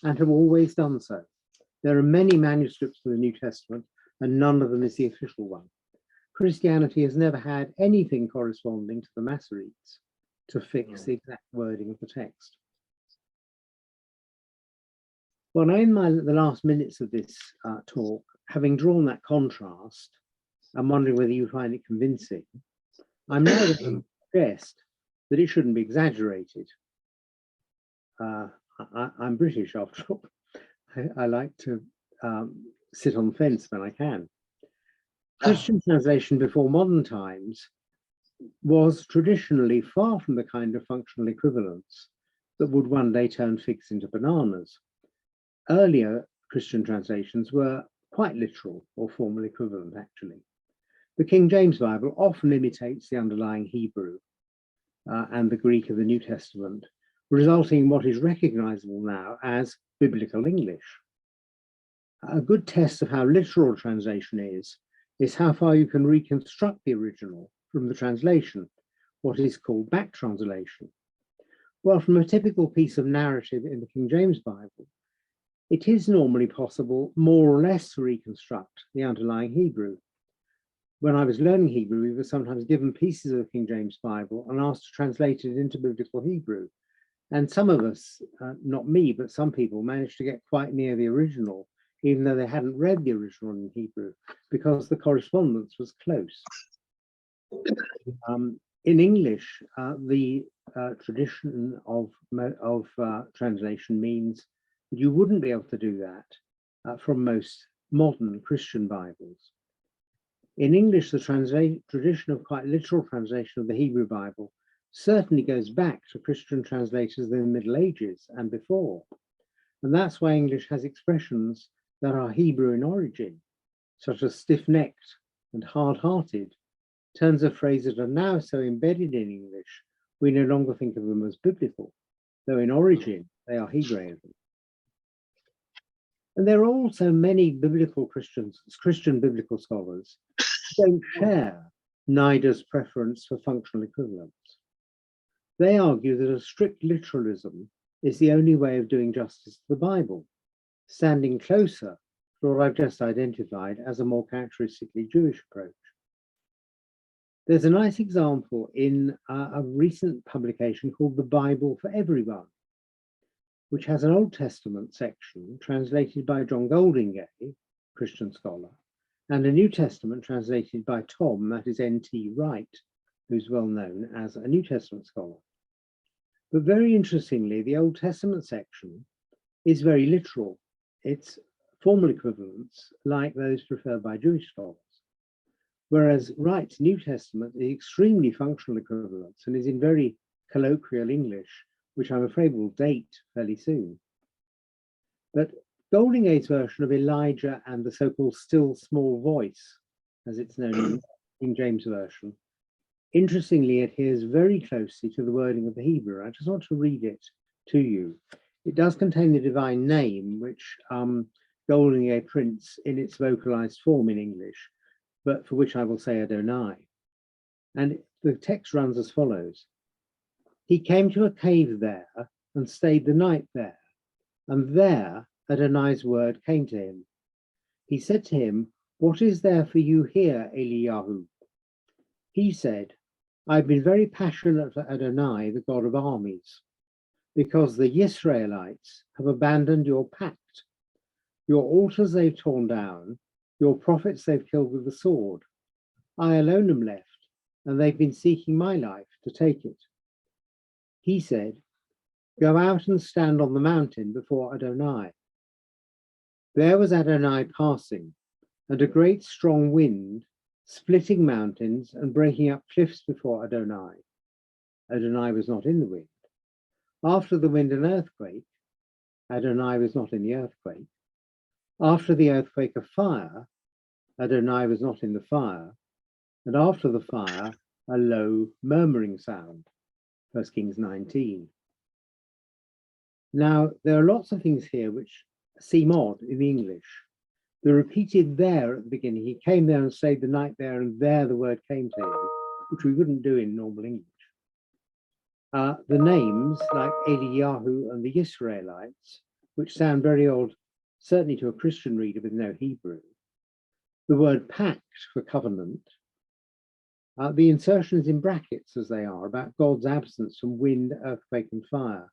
and have always done so. There are many manuscripts of the New Testament, and none of them is the official one. Christianity has never had anything corresponding to the Masoretes to fix the exact wording of the text. Well, now in the last minutes of this talk, having drawn that contrast, I'm wondering whether you find it convincing. I'm now going to suggest that it shouldn't be exaggerated. I'm British after all. I like to sit on the fence when I can. Christian translation before modern times was traditionally far from the kind of functional equivalence that would one day turn figs into bananas. Earlier Christian translations were quite literal or formal equivalent, actually. The King James Bible often imitates the underlying Hebrew and the Greek of the New Testament, resulting in what is recognizable now as biblical English. A good test of how literal translation is how far you can reconstruct the original from the translation, what is called back translation. Well, from a typical piece of narrative in the King James Bible, it is normally possible more or less to reconstruct the underlying Hebrew. When I was learning Hebrew, we were sometimes given pieces of the King James Bible and asked to translate it into biblical Hebrew. And some of us, not me, but some people managed to get quite near the original, even though they hadn't read the original in Hebrew, because the correspondence was close. In English, the tradition of translation means that you wouldn't be able to do that from most modern Christian Bibles. In English, the tradition of quite literal translation of the Hebrew Bible certainly goes back to Christian translators in the Middle Ages and before. And that's why English has expressions that are Hebrew in origin, such as stiff-necked and hard-hearted, turns of phrases that are now so embedded in English, we no longer think of them as biblical, though in origin they are Hebraic. And there are also many Christian biblical scholars who don't share Nidah's preference for functional equivalence. They argue that a strict literalism is the only way of doing justice to the Bible, standing closer to what I've just identified as a more characteristically Jewish approach. There's a nice example in a recent publication called The Bible for Everyone, which has an Old Testament section translated by John Goldingay, Christian scholar, and a New Testament translated by Tom, that is N.T. Wright, who's well known as a New Testament scholar. But very interestingly, the Old Testament section is very literal. It's formal equivalents like those preferred by Jewish scholars, whereas Wright's New Testament is extremely functional equivalence and is in very colloquial English, which I'm afraid will date fairly soon. But Goldingay's version of Elijah and the so-called still small voice, as it's known in the King James Version, interestingly adheres very closely to the wording of the Hebrew. I just want to read it to you. It does contain the divine name, which Goldingay prints in its vocalized form in English, but for which I will say Adonai. And the text runs as follows. He came to a cave there and stayed the night there, and there Adonai's word came to him. He said to him, "What is there for you here, Eliyahu?" He said, "I've been very passionate for Adonai, the God of armies, because the Israelites have abandoned your pact. Your altars they've torn down, your prophets they've killed with the sword. I alone am left, and they've been seeking my life to take it." He said, "Go out and stand on the mountain before Adonai." There was Adonai passing, and a great strong wind, splitting mountains and breaking up cliffs before Adonai. Adonai was not in the wind. After the wind, an earthquake. Adonai was not in the earthquake. After the earthquake, a fire. Adonai was not in the fire. And after the fire, a low murmuring sound. 1 Kings 19. Now, there are lots of things here which seem odd in English, The repeated there at the beginning, he came there and stayed the night there, and there the word came to him, which we wouldn't do in normal English. The names like Eliyahu and the Israelites, which sound very odd, certainly to a Christian reader with no Hebrew. The word pact for covenant. The insertions in brackets as they are about God's absence from wind, earthquake and fire,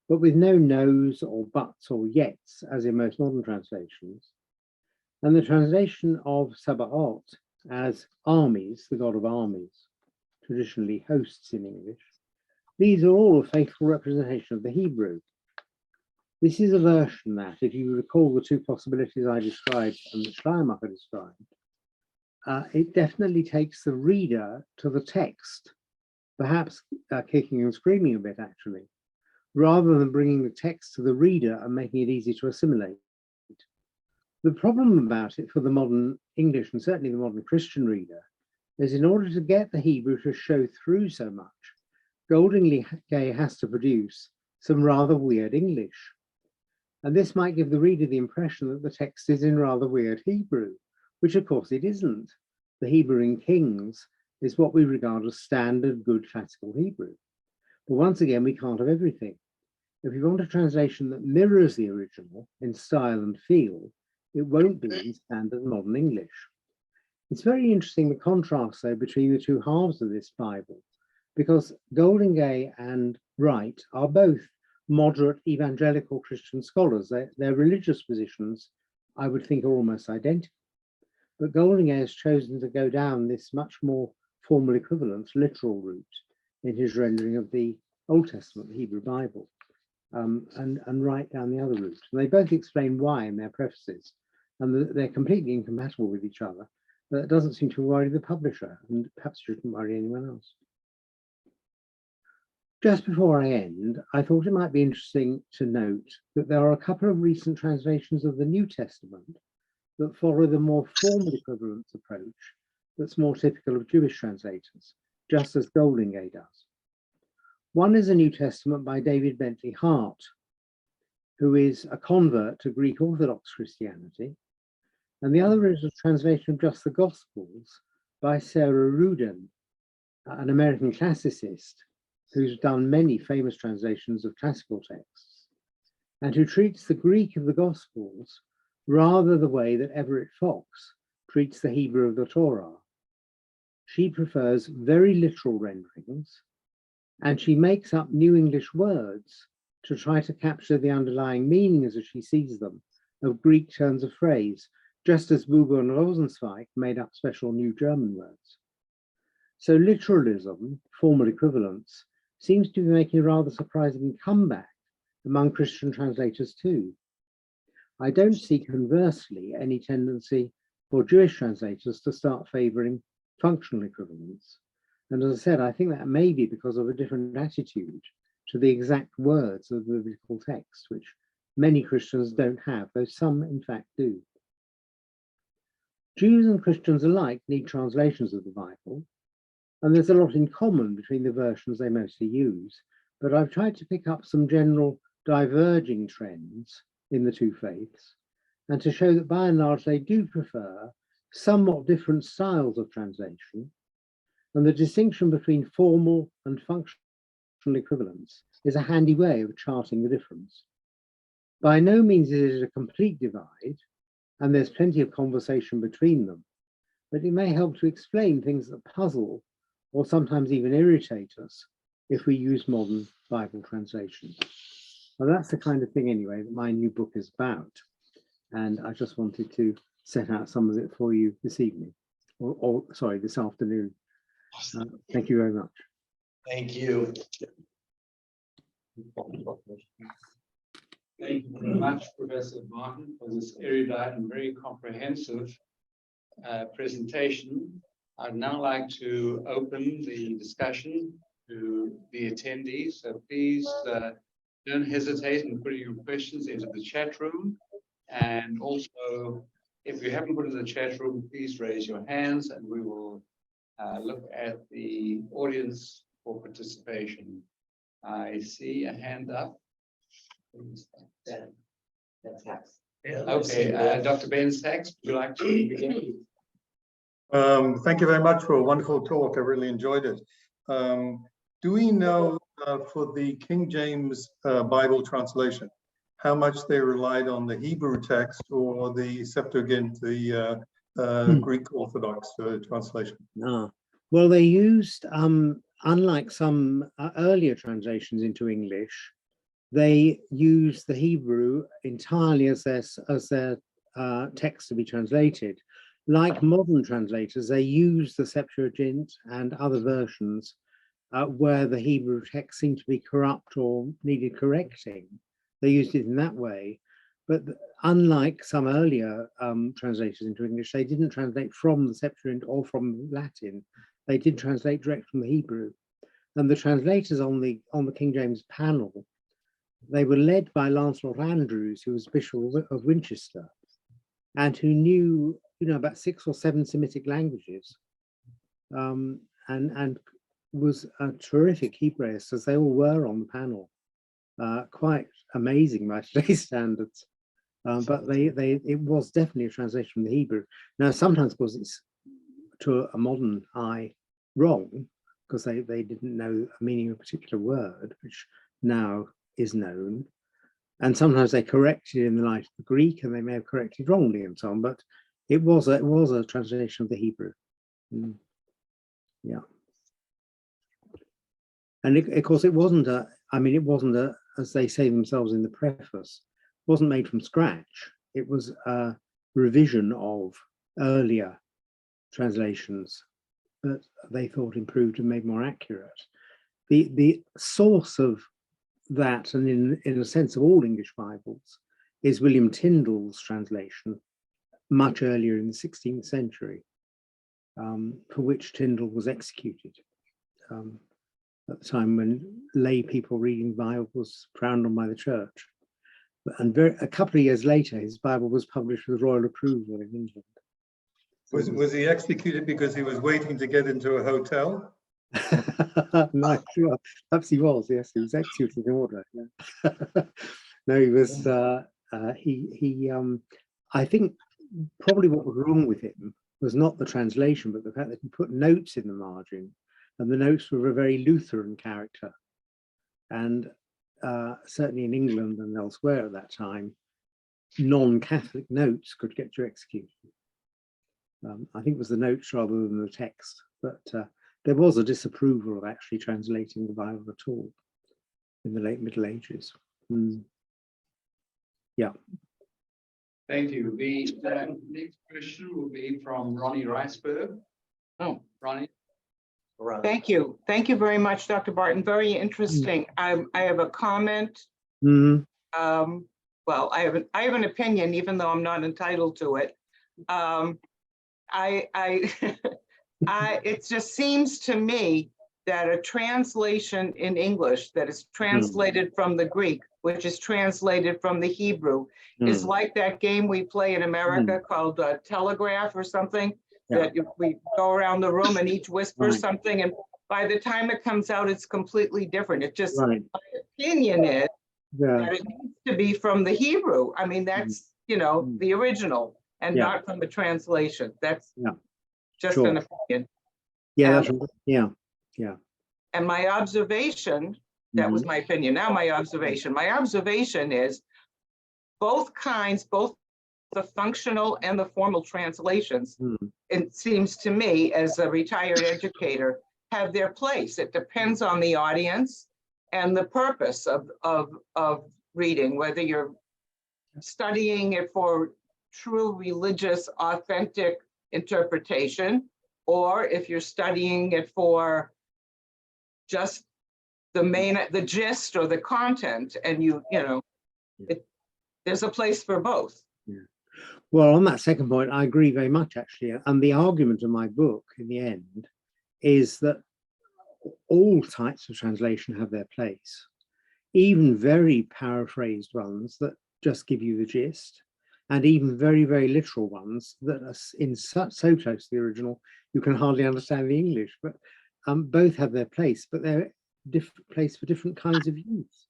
but with no no's or buts or yets as in most modern translations. And the translation of Sabaoth as armies, the god of armies, traditionally hosts in English. These are all a faithful representation of the Hebrew. This is a version that, if you recall the two possibilities I described and that Schleiermacher described, it definitely takes the reader to the text, perhaps kicking and screaming a bit actually, rather than bringing the text to the reader and making it easy to assimilate. The problem about it for the modern English and certainly the modern Christian reader is in order to get the Hebrew to show through so much, Goldingay has to produce some rather weird English. And this might give the reader the impression that the text is in rather weird Hebrew, which of course it isn't. The Hebrew in Kings is what we regard as standard good classical Hebrew. But once again, we can't have everything. If you want a translation that mirrors the original in style and feel, it won't be in standard modern English. It's very interesting the contrast though between the two halves of this Bible, because Goldingay and Wright are both moderate evangelical Christian scholars. Their religious positions, I would think, are almost identical. But Goldingay has chosen to go down this much more formal equivalence, literal route in his rendering of the Old Testament, the Hebrew Bible, and Wright down the other route. And they both explain why in their prefaces, and they're completely incompatible with each other. But it doesn't seem to worry the publisher, and perhaps shouldn't worry anyone else. Just before I end, I thought it might be interesting to note that there are a couple of recent translations of the New Testament that follow the more formal equivalence approach that's more typical of Jewish translators, just as Goldingay does. One is a New Testament by David Bentley Hart, who is a convert to Greek Orthodox Christianity, and the other is a translation of just the Gospels by Sarah Rudin, an American classicist who's done many famous translations of classical texts, and who treats the Greek of the Gospels rather the way that Everett Fox treats the Hebrew of the Torah. She prefers very literal renderings, and she makes up new English words to try to capture the underlying meanings as she sees them of Greek turns of phrase, just as Buber and Rosenzweig made up special new German words. So literalism, formal equivalence, seems to be making a rather surprising comeback among Christian translators too. I don't see conversely any tendency for Jewish translators to start favouring functional equivalence. And as I said, I think that may be because of a different attitude to the exact words of the biblical text, which many Christians don't have, though some in fact do. Jews and Christians alike need translations of the Bible, and there's a lot in common between the versions they mostly use, but I've tried to pick up some general diverging trends in the two faiths, and to show that by and large they do prefer somewhat different styles of translation, and the distinction between formal and functional equivalence is a handy way of charting the difference. By no means is it a complete divide, and there's plenty of conversation between them, but it may help to explain things that puzzle or sometimes even irritate us if we use modern Bible translations. Well, that's the kind of thing anyway that my new book is about. And I just wanted to set out some of it for you this evening, or sorry, this afternoon. Thank you very much. Thank you. Thank you very much, Professor Barton, for this erudite and very comprehensive presentation. I'd now like to open the discussion to the attendees. So please don't hesitate in putting your questions into the chat room. And also, if you haven't put in the chat room, please raise your hands and we will look at the audience for participation. I see a hand up. That's Yeah, Okay, Dr. Ben Sachs, would you like to begin? Thank you very much for a wonderful talk. I really enjoyed it. Do we know for the King James Bible translation, how much they relied on the Hebrew text or the Septuagint, the Greek Orthodox translation? Well, they used, unlike some earlier translations into English, they used the Hebrew entirely as their text to be translated. Like modern translators, they use the Septuagint and other versions where the Hebrew text seemed to be corrupt or needed correcting. They used it in that way. But unlike some earlier translators into English, they didn't translate from the Septuagint or from Latin. They did translate direct from the Hebrew. And the translators on the King James panel, they were led by Lancelot Andrews, who was Bishop of Winchester, and who knew, about 6 or 7 Semitic languages, and was a terrific Hebraist, as they all were on the panel. Quite amazing by today's standards. But it was definitely a translation from the Hebrew. Now, sometimes, of course, it's to a modern eye wrong, because they didn't know the meaning of a particular word, which now is known. And sometimes they corrected in the light of the Greek, and they may have corrected wrongly and so on, but it was a translation of the Hebrew. Yeah. And of course, it wasn't as they say themselves in the preface, wasn't made from scratch. It was a revision of earlier translations that they thought improved and made more accurate. The source of that, and in a sense of all English Bibles, is William Tyndale's translation, much earlier in the 16th century, for which Tyndale was executed at the time when lay people reading the Bible was frowned on by the church. And a couple of years later, his Bible was published with royal approval in England. Was he executed because he was waiting to get into a hotel? No, sure. Perhaps he was. Yes, he was executed in order. Yeah. No, he was. I think probably what was wrong with him was not the translation, but the fact that he put notes in the margin, and the notes were of a very Lutheran character. And certainly in England and elsewhere at that time, non-Catholic notes could get you executed. I think it was the notes rather than the text, but there was a disapproval of actually translating the Bible at all in the late Middle Ages. Yeah. Thank you. The next question will be from Ronnie Riceberg. Oh, Ronnie. Thank you. Thank you very much, Dr. Barton. Very interesting. I have a comment. Well, I have an opinion, even though I'm not entitled to it. It just seems to me that a translation in English that is translated from the Greek, which is translated from the Hebrew, is like that game we play in America called Telegraph or something, that we go around the room and each whispers something, and by the time it comes out, it's completely different. It just, my opinion is that it needs to be from the Hebrew. I mean, that's, the original, and not from the translation. That's just an opinion. Yeah, And my observation, that was my opinion. Now my observation is both kinds, both the functional and the formal translations, it seems to me as a retired educator, have their place. It depends on the audience and the purpose of reading, whether you're studying it for true religious, authentic interpretation, or if you're studying it for just the gist or the content, and there's a place for both. Well, on that second point, I agree very much, actually. And the argument of my book, in the end, is that all types of translation have their place, even very paraphrased ones that just give you the gist, and even very, very literal ones that are so close to the original, you can hardly understand the English. But both have their place, but they're different place for different kinds of use.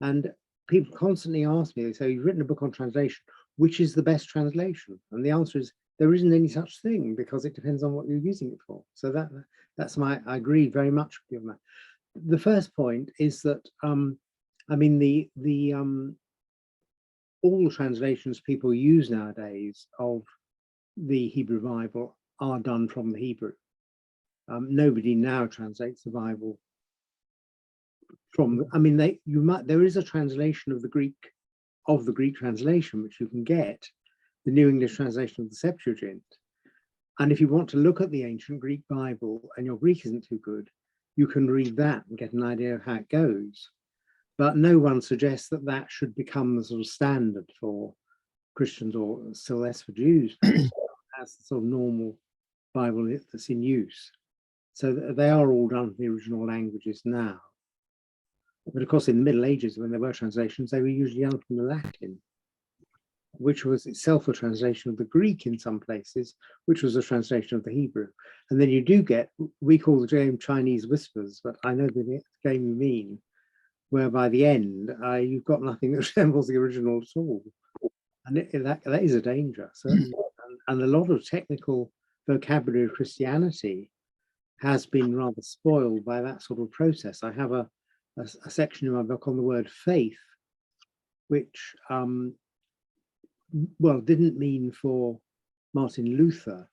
And people constantly ask me, they say, you've written a book on translation, which is the best translation? And the answer is there isn't any such thing, because it depends on what you're using it for. So that's I agree very much with you on that. The first point is that I mean all the translations people use nowadays of the Hebrew Bible are done from the Hebrew. Nobody now translates the Bible from. I mean, there is a translation of the Greek translation which you can get, the New English translation of the Septuagint. And if you want to look at the ancient Greek Bible and your Greek isn't too good, you can read that and get an idea of how it goes. But no one suggests that that should become the sort of standard for Christians, or still less for Jews, as the sort of normal Bible that's in use. So they are all done from the original languages now. But of course, in the Middle Ages, when there were translations, they were usually done from the Latin, which was itself a translation of the Greek in some places, which was a translation of the Hebrew. And then you do get, we call the game Chinese whispers, but I know the game you mean, where by the end, you've got nothing that resembles the original at all. And that is a danger, certainly. And a lot of technical vocabulary of Christianity has been rather spoiled by that sort of process. I have a section in my book on the word faith, which, well, didn't mean for Martin Luther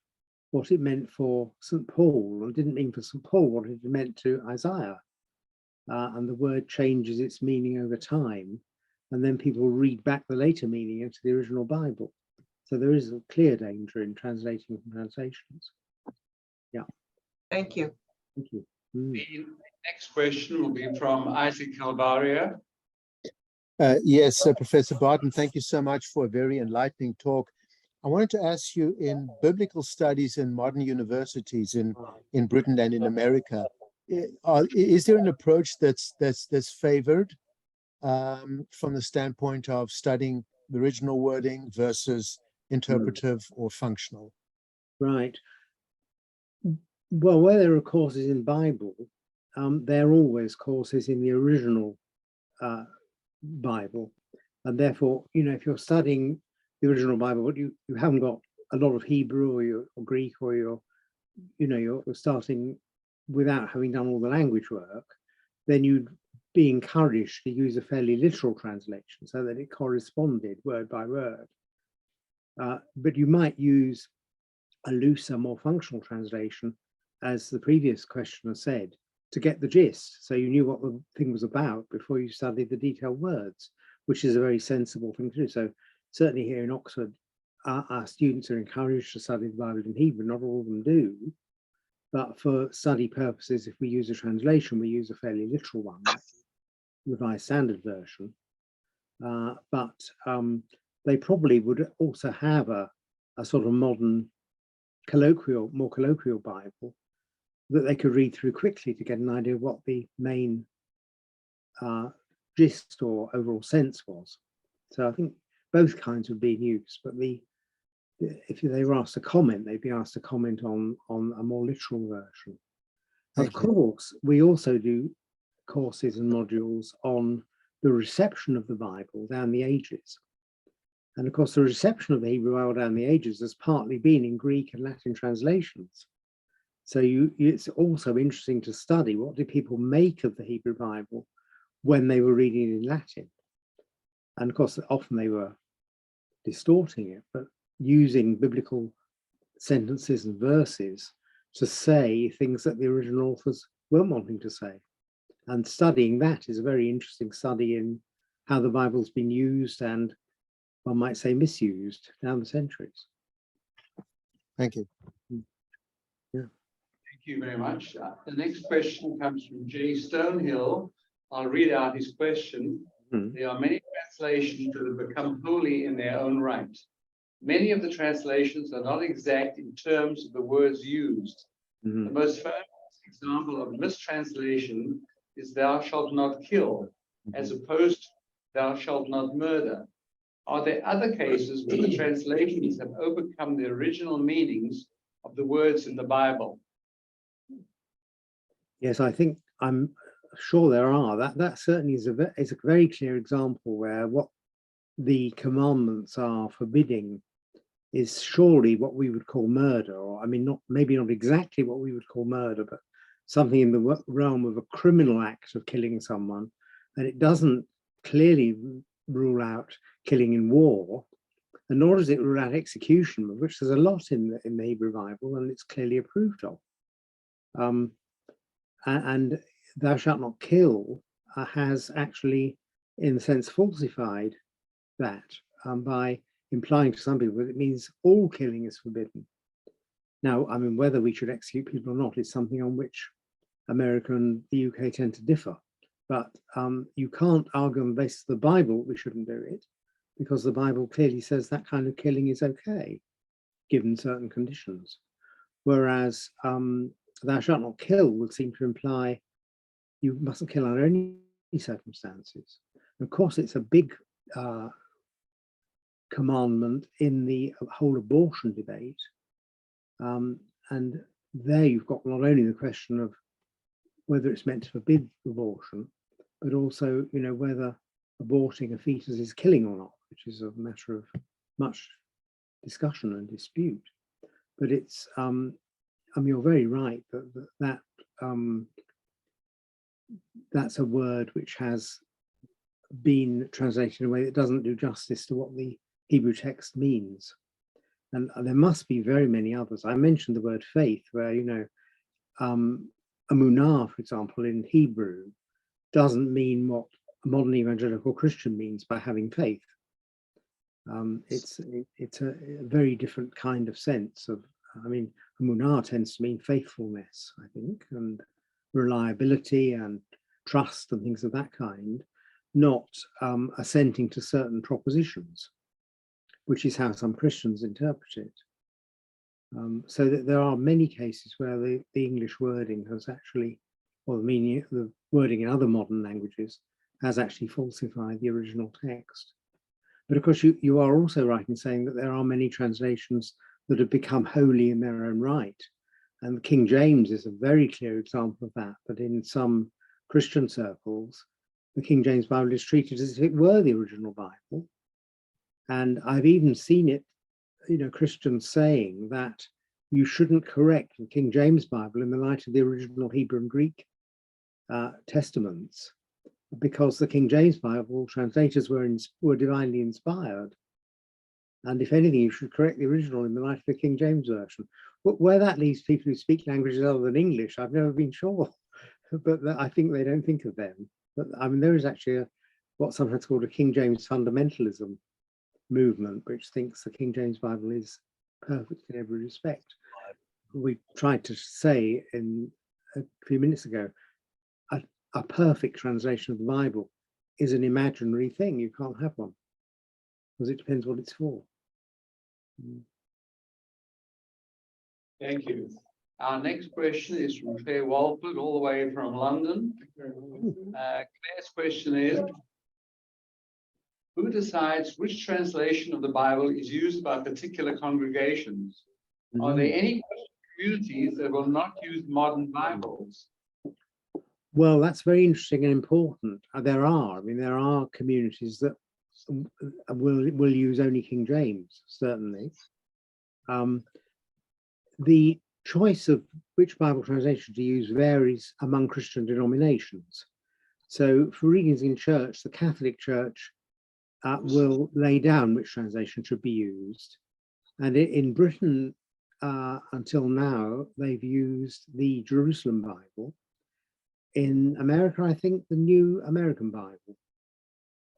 what it meant for St. Paul, or didn't mean for St. Paul what it meant to Isaiah. And the word changes its meaning over time. And then people read back the later meaning into the original Bible. So there is a clear danger in translating from translations. Yeah. Thank you. Thank you. The next question will be from Isaac Calvaria. Yes, Professor Barton, thank you so much for a very enlightening talk. I wanted to ask you, in biblical studies in modern universities in Britain and in America, is there an approach that's favored from the standpoint of studying the original wording versus interpretive or functional? Right. Well, where there are courses in Bible, there are always courses in the original Bible. And therefore, you know, if you're studying the original Bible, but you haven't got a lot of Hebrew or Greek, or you're starting without having done all the language work, then you'd be encouraged to use a fairly literal translation so that it corresponded word by word. But you might use a looser, more functional translation, as the previous questioner said, to get the gist, so you knew what the thing was about before you studied the detailed words, which is a very sensible thing to do. So certainly here in Oxford, our students are encouraged to study the Bible in Hebrew. Not all of them do, but for study purposes, if we use a translation, we use a fairly literal one, Revised Standard Version. But they probably would also have a sort of modern more colloquial Bible that they could read through quickly to get an idea of what the main gist or overall sense was. So I think both kinds would be in use, but if they were asked to comment, they'd be asked to comment on a more literal version. Of course, we also do courses and modules on the reception of the Bible down the ages. And of course, the reception of the Hebrew Bible down the ages has partly been in Greek and Latin translations. So it's also interesting to study what did people make of the Hebrew Bible when they were reading it in Latin. And of course, often they were distorting it, but using biblical sentences and verses to say things that the original authors weren't wanting to say. And studying that is a very interesting study in how the Bible's been used and, one might say, misused down the centuries. Thank you. Yeah. Thank you very much. The next question comes from Jay Stonehill. I'll read out his question. There are many translations that have become holy in their own right. Many of the translations are not exact in terms of the words used. The most famous example of mistranslation is "thou shalt not kill," as opposed to "thou shalt not murder." Are there other cases where the translations have overcome the original meanings of the words in the Bible? Yes, I think I'm sure there are. That certainly is a very clear example where what the commandments are forbidding is surely what we would call murder, or I mean, not maybe not exactly what we would call murder, but something in the realm of a criminal act of killing someone. And it doesn't clearly rule out killing in war, and nor does it rule out execution, of which there's a lot in the Hebrew Bible, and it's clearly approved of. And thou shalt not kill has actually, in a sense, falsified that by implying to some people that it means all killing is forbidden. Now, I mean, whether we should execute people or not is something on which America and the UK tend to differ. But you can't argue on the basis of the Bible we shouldn't do it, because the Bible clearly says that kind of killing is okay, given certain conditions. Whereas thou shalt not kill would seem to imply you mustn't kill under any circumstances. And of course, it's a big commandment in the whole abortion debate. And there you've got not only the question of whether it's meant to forbid abortion, but also, you know, whether aborting a fetus is killing or not, which is a matter of much discussion and dispute. But it's, I mean, you're very right that that's a word which has been translated in a way that doesn't do justice to what the Hebrew text means. And there must be very many others. I mentioned the word faith, where, you know, emunah, for example, in Hebrew, doesn't mean what a modern evangelical Christian means by having faith. It's a very different kind of sense of, I mean, emunah tends to mean faithfulness, I think, and reliability and trust and things of that kind, not assenting to certain propositions, which is how some Christians interpret it. So that there are many cases where the English wording has actually, or the meaning, the wording in other modern languages has actually falsified the original text. But of course, you are also right in saying that there are many translations that have become holy in their own right. And the King James is a very clear example of that, that in some Christian circles, the King James Bible is treated as if it were the original Bible. And I've even seen it, you know, Christians saying that you shouldn't correct the King James Bible in the light of the original Hebrew and Greek testaments, because the King James Bible translators were divinely inspired. And if anything, you should correct the original in the light of the King James Version. Where that leaves people who speak languages other than English, I've never been sure, but I think they don't think of them. But I mean, there is actually what's sometimes called a King James fundamentalism movement, which thinks the King James Bible is perfect in every respect. We tried to say a few minutes ago, a perfect translation of the Bible is an imaginary thing. You can't have one, because it depends what it's for. Thank you. Our next question is from Claire Walford, all the way from London. Claire's question is, who decides which translation of the Bible is used by particular congregations? Are there any communities that will not use modern Bibles? Well, that's very interesting and important. There are. I mean, there are communities that will use only King James, certainly. The choice of which Bible translation to use varies among Christian denominations. So for readings in church, the Catholic Church will lay down which translation should be used. And in Britain, until now, they've used the Jerusalem Bible. In America, I think the New American Bible,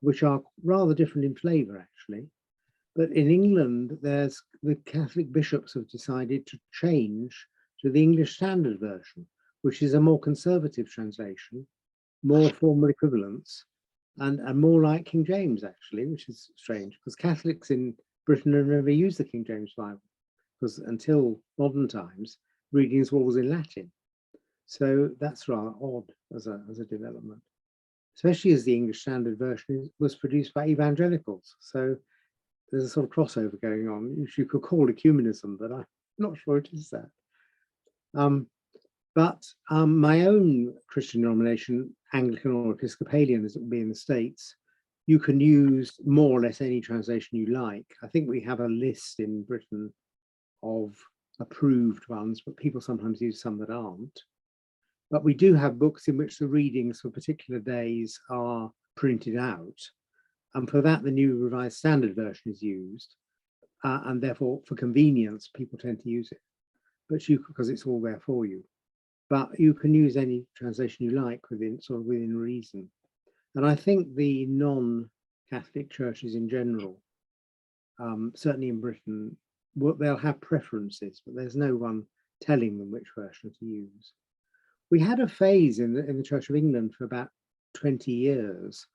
which are rather different in flavor, actually. But in England, there's the Catholic bishops have decided to change to the English Standard Version, which is a more conservative translation, more formal equivalence, and more like King James, actually, which is strange, because Catholics in Britain have never used the King James Bible, because until modern times, readings were always in Latin. So that's rather odd as a development, especially as the English Standard Version was produced by evangelicals. So there's a sort of crossover going on, which you could call ecumenism, but I'm not sure it is that. But my own Christian denomination, Anglican or Episcopalian as it would be in the States, you can use more or less any translation you like. I think we have a list in Britain of approved ones, but people sometimes use some that aren't. But we do have books in which the readings for particular days are printed out. And for that, the New Revised Standard Version is used. And therefore, for convenience, people tend to use it. But because it's all there for you. But you can use any translation you like within reason. And I think the non-Catholic churches in general, certainly in Britain, they'll have preferences, but there's no one telling them which version to use. We had a phase in the Church of England for about 20 years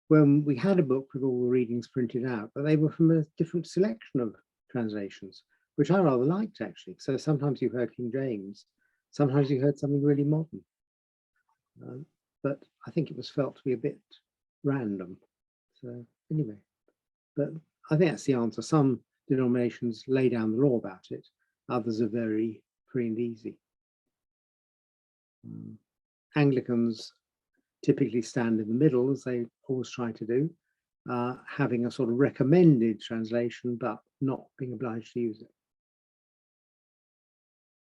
when we had a book with all the readings printed out, but they were from a different selection of translations, which I rather liked actually. So sometimes you heard King James, sometimes you heard something really modern. But I think it was felt to be a bit random. So anyway, but I think that's the answer. Some denominations lay down the law about it. Others are very free and easy. Anglicans typically stand in the middle, as they always try to do, having a sort of recommended translation, but not being obliged to use it,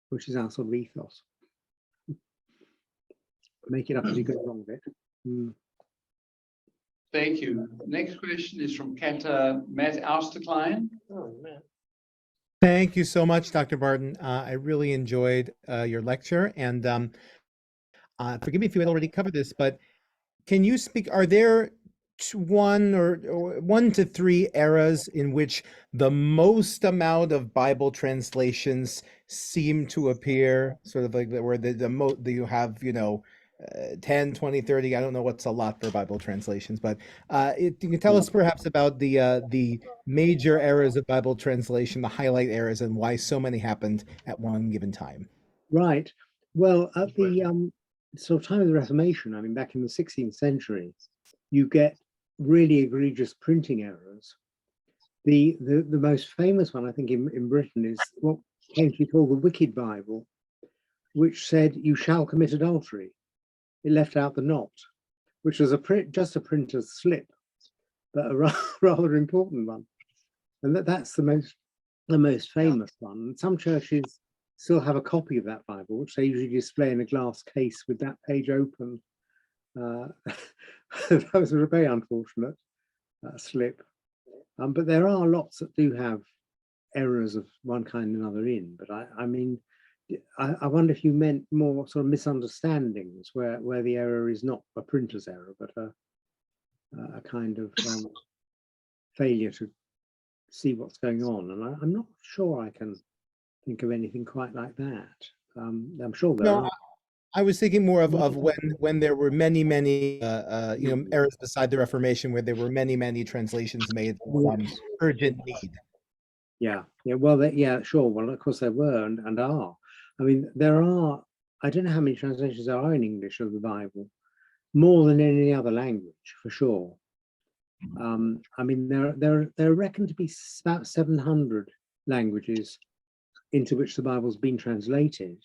which is our sort of ethos. Make it up as you go along with it. Thank you. Next question is from Matt Austerklein. Oh, man. Thank you so much, Dr. Barton. I really enjoyed your lecture, and forgive me if you had already covered this, but can you speak, are there one or 1 to 3 eras in which the most amount of Bible translations seem to appear, sort of like where you have, 10, 20, 30, I don't know what's a lot for Bible translations, but you can tell us perhaps about the major eras of Bible translation, the highlight eras, and why so many happened at one given time. Right. Well, at the sort of time of the Reformation, I mean, back in the 16th century, you get really egregious printing errors. The most famous one, I think, in Britain is what came to be called the Wicked Bible, which said, "You shall commit adultery." It left out the "not," which was just a printer's slip, but a rather important one. And that's the most famous one. And some churches still have a copy of that Bible, which they usually display in a glass case with that page open. That was a very unfortunate slip. But there are lots that do have errors of one kind or another in. But I mean, I wonder if you meant more sort of misunderstandings where the error is not a printer's error, but a kind of failure to see what's going on. And I'm not sure I can think of anything quite like that. I'm sure there are. I was thinking more of when there were many errors beside the Reformation, where there were many translations made from urgent need. Yeah. Well, yeah, sure. Well, of course there were and are. I mean, there are. I don't know how many translations there are in English of the Bible, more than in any other language, for sure. I mean, there are reckoned to be about 700 languages into which the Bible's been translated.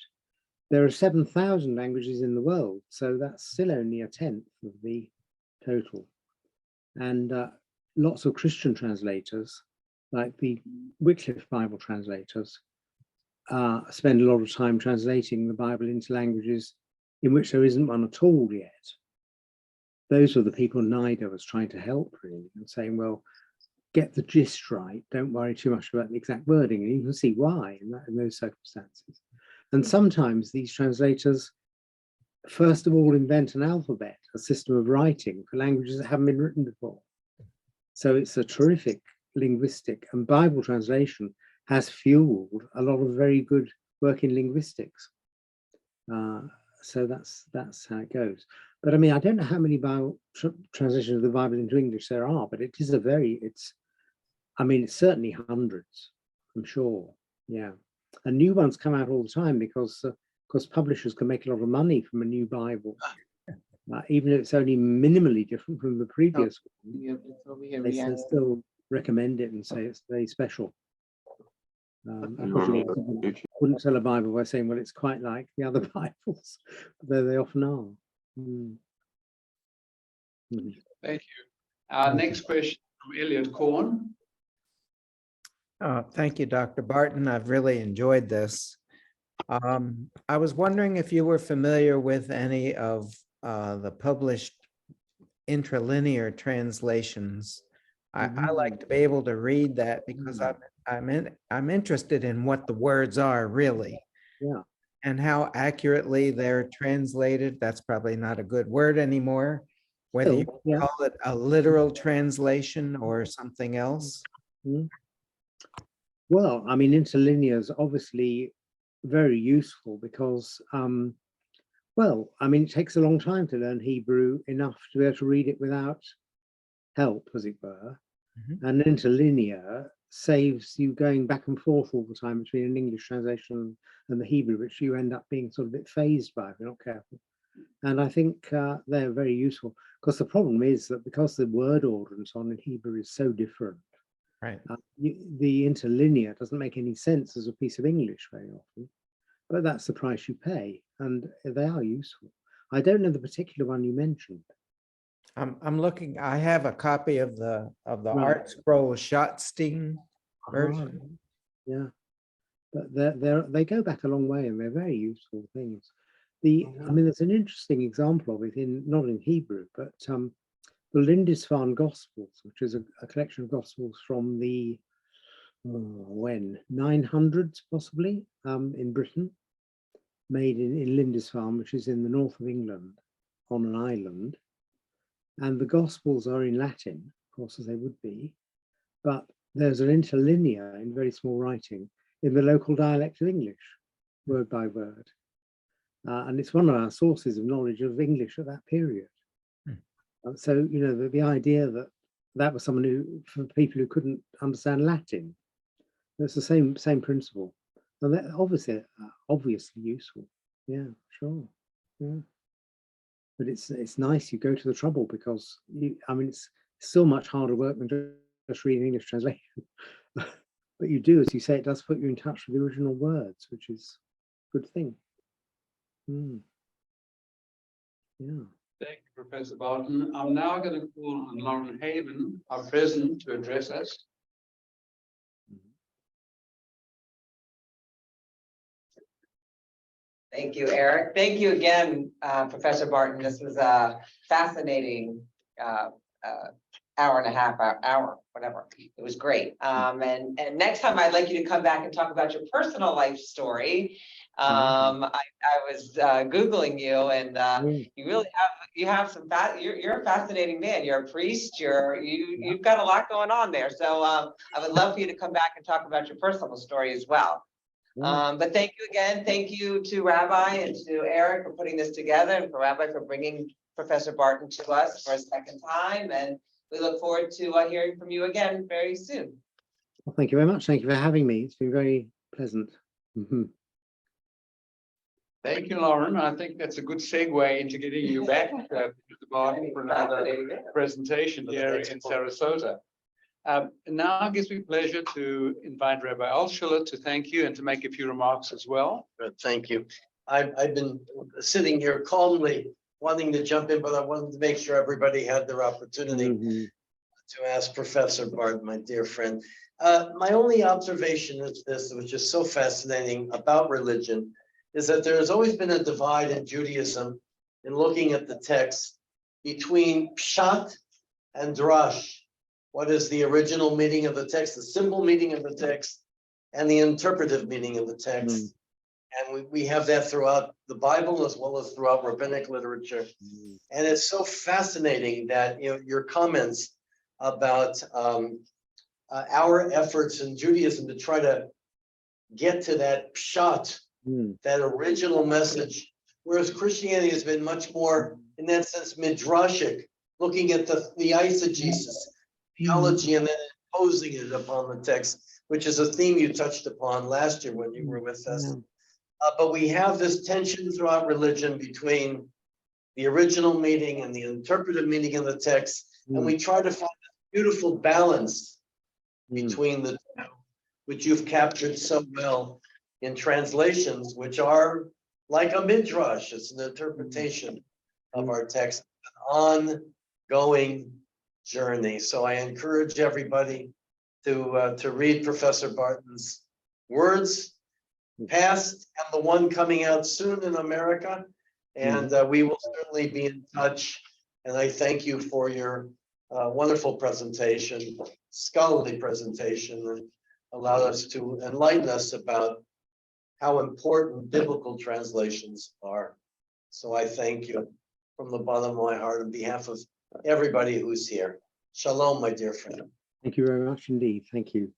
There are 7,000 languages in the world, so that's still only a tenth of the total. And lots of Christian translators, like the Wycliffe Bible translators, spend a lot of time translating the Bible into languages in which there isn't one at all yet. Those were the people NIDA was trying to help, really, and saying, well, get the gist right, don't worry too much about the exact wording, and you can see why in those circumstances. And sometimes these translators, first of all, invent an alphabet, a system of writing for languages that haven't been written before. So it's a terrific linguistic, and Bible translation has fueled a lot of very good work in linguistics. So that's how it goes. But I mean, I don't know how many Bible translations of the Bible into English there are, but it is it's certainly hundreds, I'm sure. Yeah. And new ones come out all the time because publishers can make a lot of money from a new Bible, even if it's only minimally different from the previous one. They still recommend it and say it's very special. Wouldn't sell a Bible by saying, well, it's quite like the other Bibles, though they often are. Thank you. Our next question from Elliot Korn. Thank you, Dr. Barton. I've really enjoyed this. I was wondering if you were familiar with any of the published interlinear translations. I like to be able to read that because I'm interested in what the words are really. Yeah. And how accurately they're translated. That's probably not a good word anymore. Whether you Oh, yeah. call it a literal translation or something else. Well, I mean, interlinear is obviously very useful because, well, I mean, it takes a long time to learn Hebrew enough to be able to read it without help, as it were. And interlinear saves you going back and forth all the time between an English translation and the Hebrew, which you end up being sort of a bit phased by if you're not careful. And I think they're very useful because the problem is that because the word order and so on in Hebrew is so different, right? The interlinear doesn't make any sense as a piece of English very often, but that's the price you pay, and they are useful. I don't know the particular one you mentioned. I'm looking, I have a copy of the Right. Art Scroll Schottstein version. Yeah, but they go back a long way and they're very useful things. I mean, there's an interesting example of it not in Hebrew, but the Lindisfarne Gospels, which is a collection of Gospels from the 900s possibly in Britain, made in Lindisfarne, which is in the north of England on an island. And the Gospels are in Latin, of course, as they would be, but there's an interlinear in very small writing in the local dialect of English, word by word. And it's one of our sources of knowledge of English at that period. So, you know, the idea that was someone who, for people who couldn't understand Latin, it's the same principle. And that obviously useful. Yeah, sure. Yeah. But it's nice you go to the trouble because I mean, it's still much harder work than just reading English translation. But you do, as you say, it does put you in touch with the original words, which is a good thing. Yeah. Thank you, Professor Barton. I'm now going to call on Lauren Haven, our president, to address us. Thank you, Eric. Thank you again, Professor Barton. This was a fascinating hour and a half, hour, whatever. It was great. And next time I'd like you to come back and talk about your personal life story. I was Googling you, and you really have some you're a fascinating man. You're a priest. You've got a lot going on there. So I would love for you to come back and talk about your personal story as well. But thank you again. Thank you to Rabbi and to Eric for putting this together, and for Rabbi for bringing Professor Barton to us for a second time. And we look forward to hearing from you again very soon. Well, thank you very much. Thank you for having me. It's been very pleasant. Thank you, Lauren. I think that's a good segue into getting you back to the Barton for another presentation here in Sarasota. Now it gives me pleasure to invite Rabbi Altshuler to thank you and to make a few remarks as well. Thank you. I've been sitting here calmly wanting to jump in, but I wanted to make sure everybody had their opportunity to ask Professor Barton, my dear friend. My only observation is this, which is so fascinating about religion, is that there has always been a divide in Judaism in looking at the text between pshat and drash. What is the original meaning of the text, the simple meaning of the text, and the interpretive meaning of the text. And we have that throughout the Bible as well as throughout rabbinic literature. And it's so fascinating that your comments about our efforts in Judaism to try to get to that pshat, that original message, whereas Christianity has been much more, in that sense, midrashic, looking at the eisegesis, theology, and then imposing it upon the text, which is a theme you touched upon last year when you were with us. But we have this tension throughout religion between the original meaning and the interpretive meaning of the text, and we try to find a beautiful balance between the two, which you've captured so well in translations, which are like a midrash. It's an interpretation of our text, an ongoing journey. So I encourage everybody to read Professor Barton's words, past and the one coming out soon in America. And we will certainly be in touch. And I thank you for your wonderful presentation, scholarly presentation, and allowed us to enlighten us about how important biblical translations are. So I thank you from the bottom of my heart on behalf of everybody who's here. Shalom, my dear friend. Thank you very much indeed. Thank you.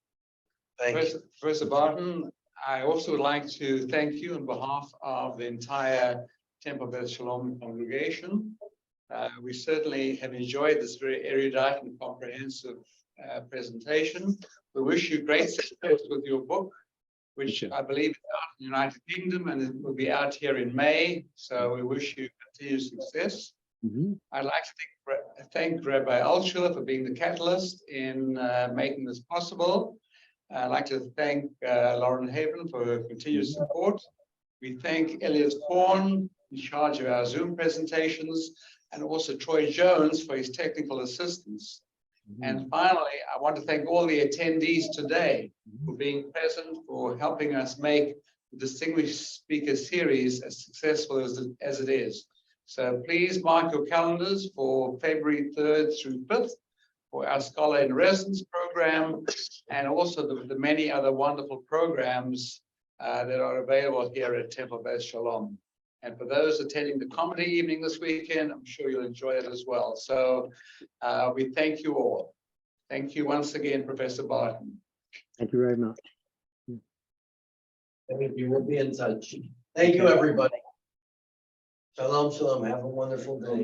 Thank you. Professor Barton, I also would like to thank you on behalf of the entire Temple Beth Shalom congregation. We certainly have enjoyed this very erudite and comprehensive presentation. We wish you great success with your book, which I believe is out in the United Kingdom and it will be out here in May. So we wish you continued success. I'd like to thank Rabbi Altshuler for being the catalyst in making this possible. I'd like to thank Lauren Haven for her continued support. We thank Elliot Horn, in charge of our Zoom presentations, and also Troy Jones for his technical assistance. And finally, I want to thank all the attendees today for being present, for helping us make the Distinguished Speaker Series as successful as it is. So please mark your calendars for February 3rd through 5th for our Scholar in Residence program, and also the many other wonderful programs that are available here at Temple Beth Shalom. And for those attending the comedy evening this weekend, I'm sure you'll enjoy it as well. So we thank you all. Thank you once again, Professor Barton. Thank you very much. Thank you. We'll be in touch. Thank you, everybody. Shalom, shalom. Have a wonderful day.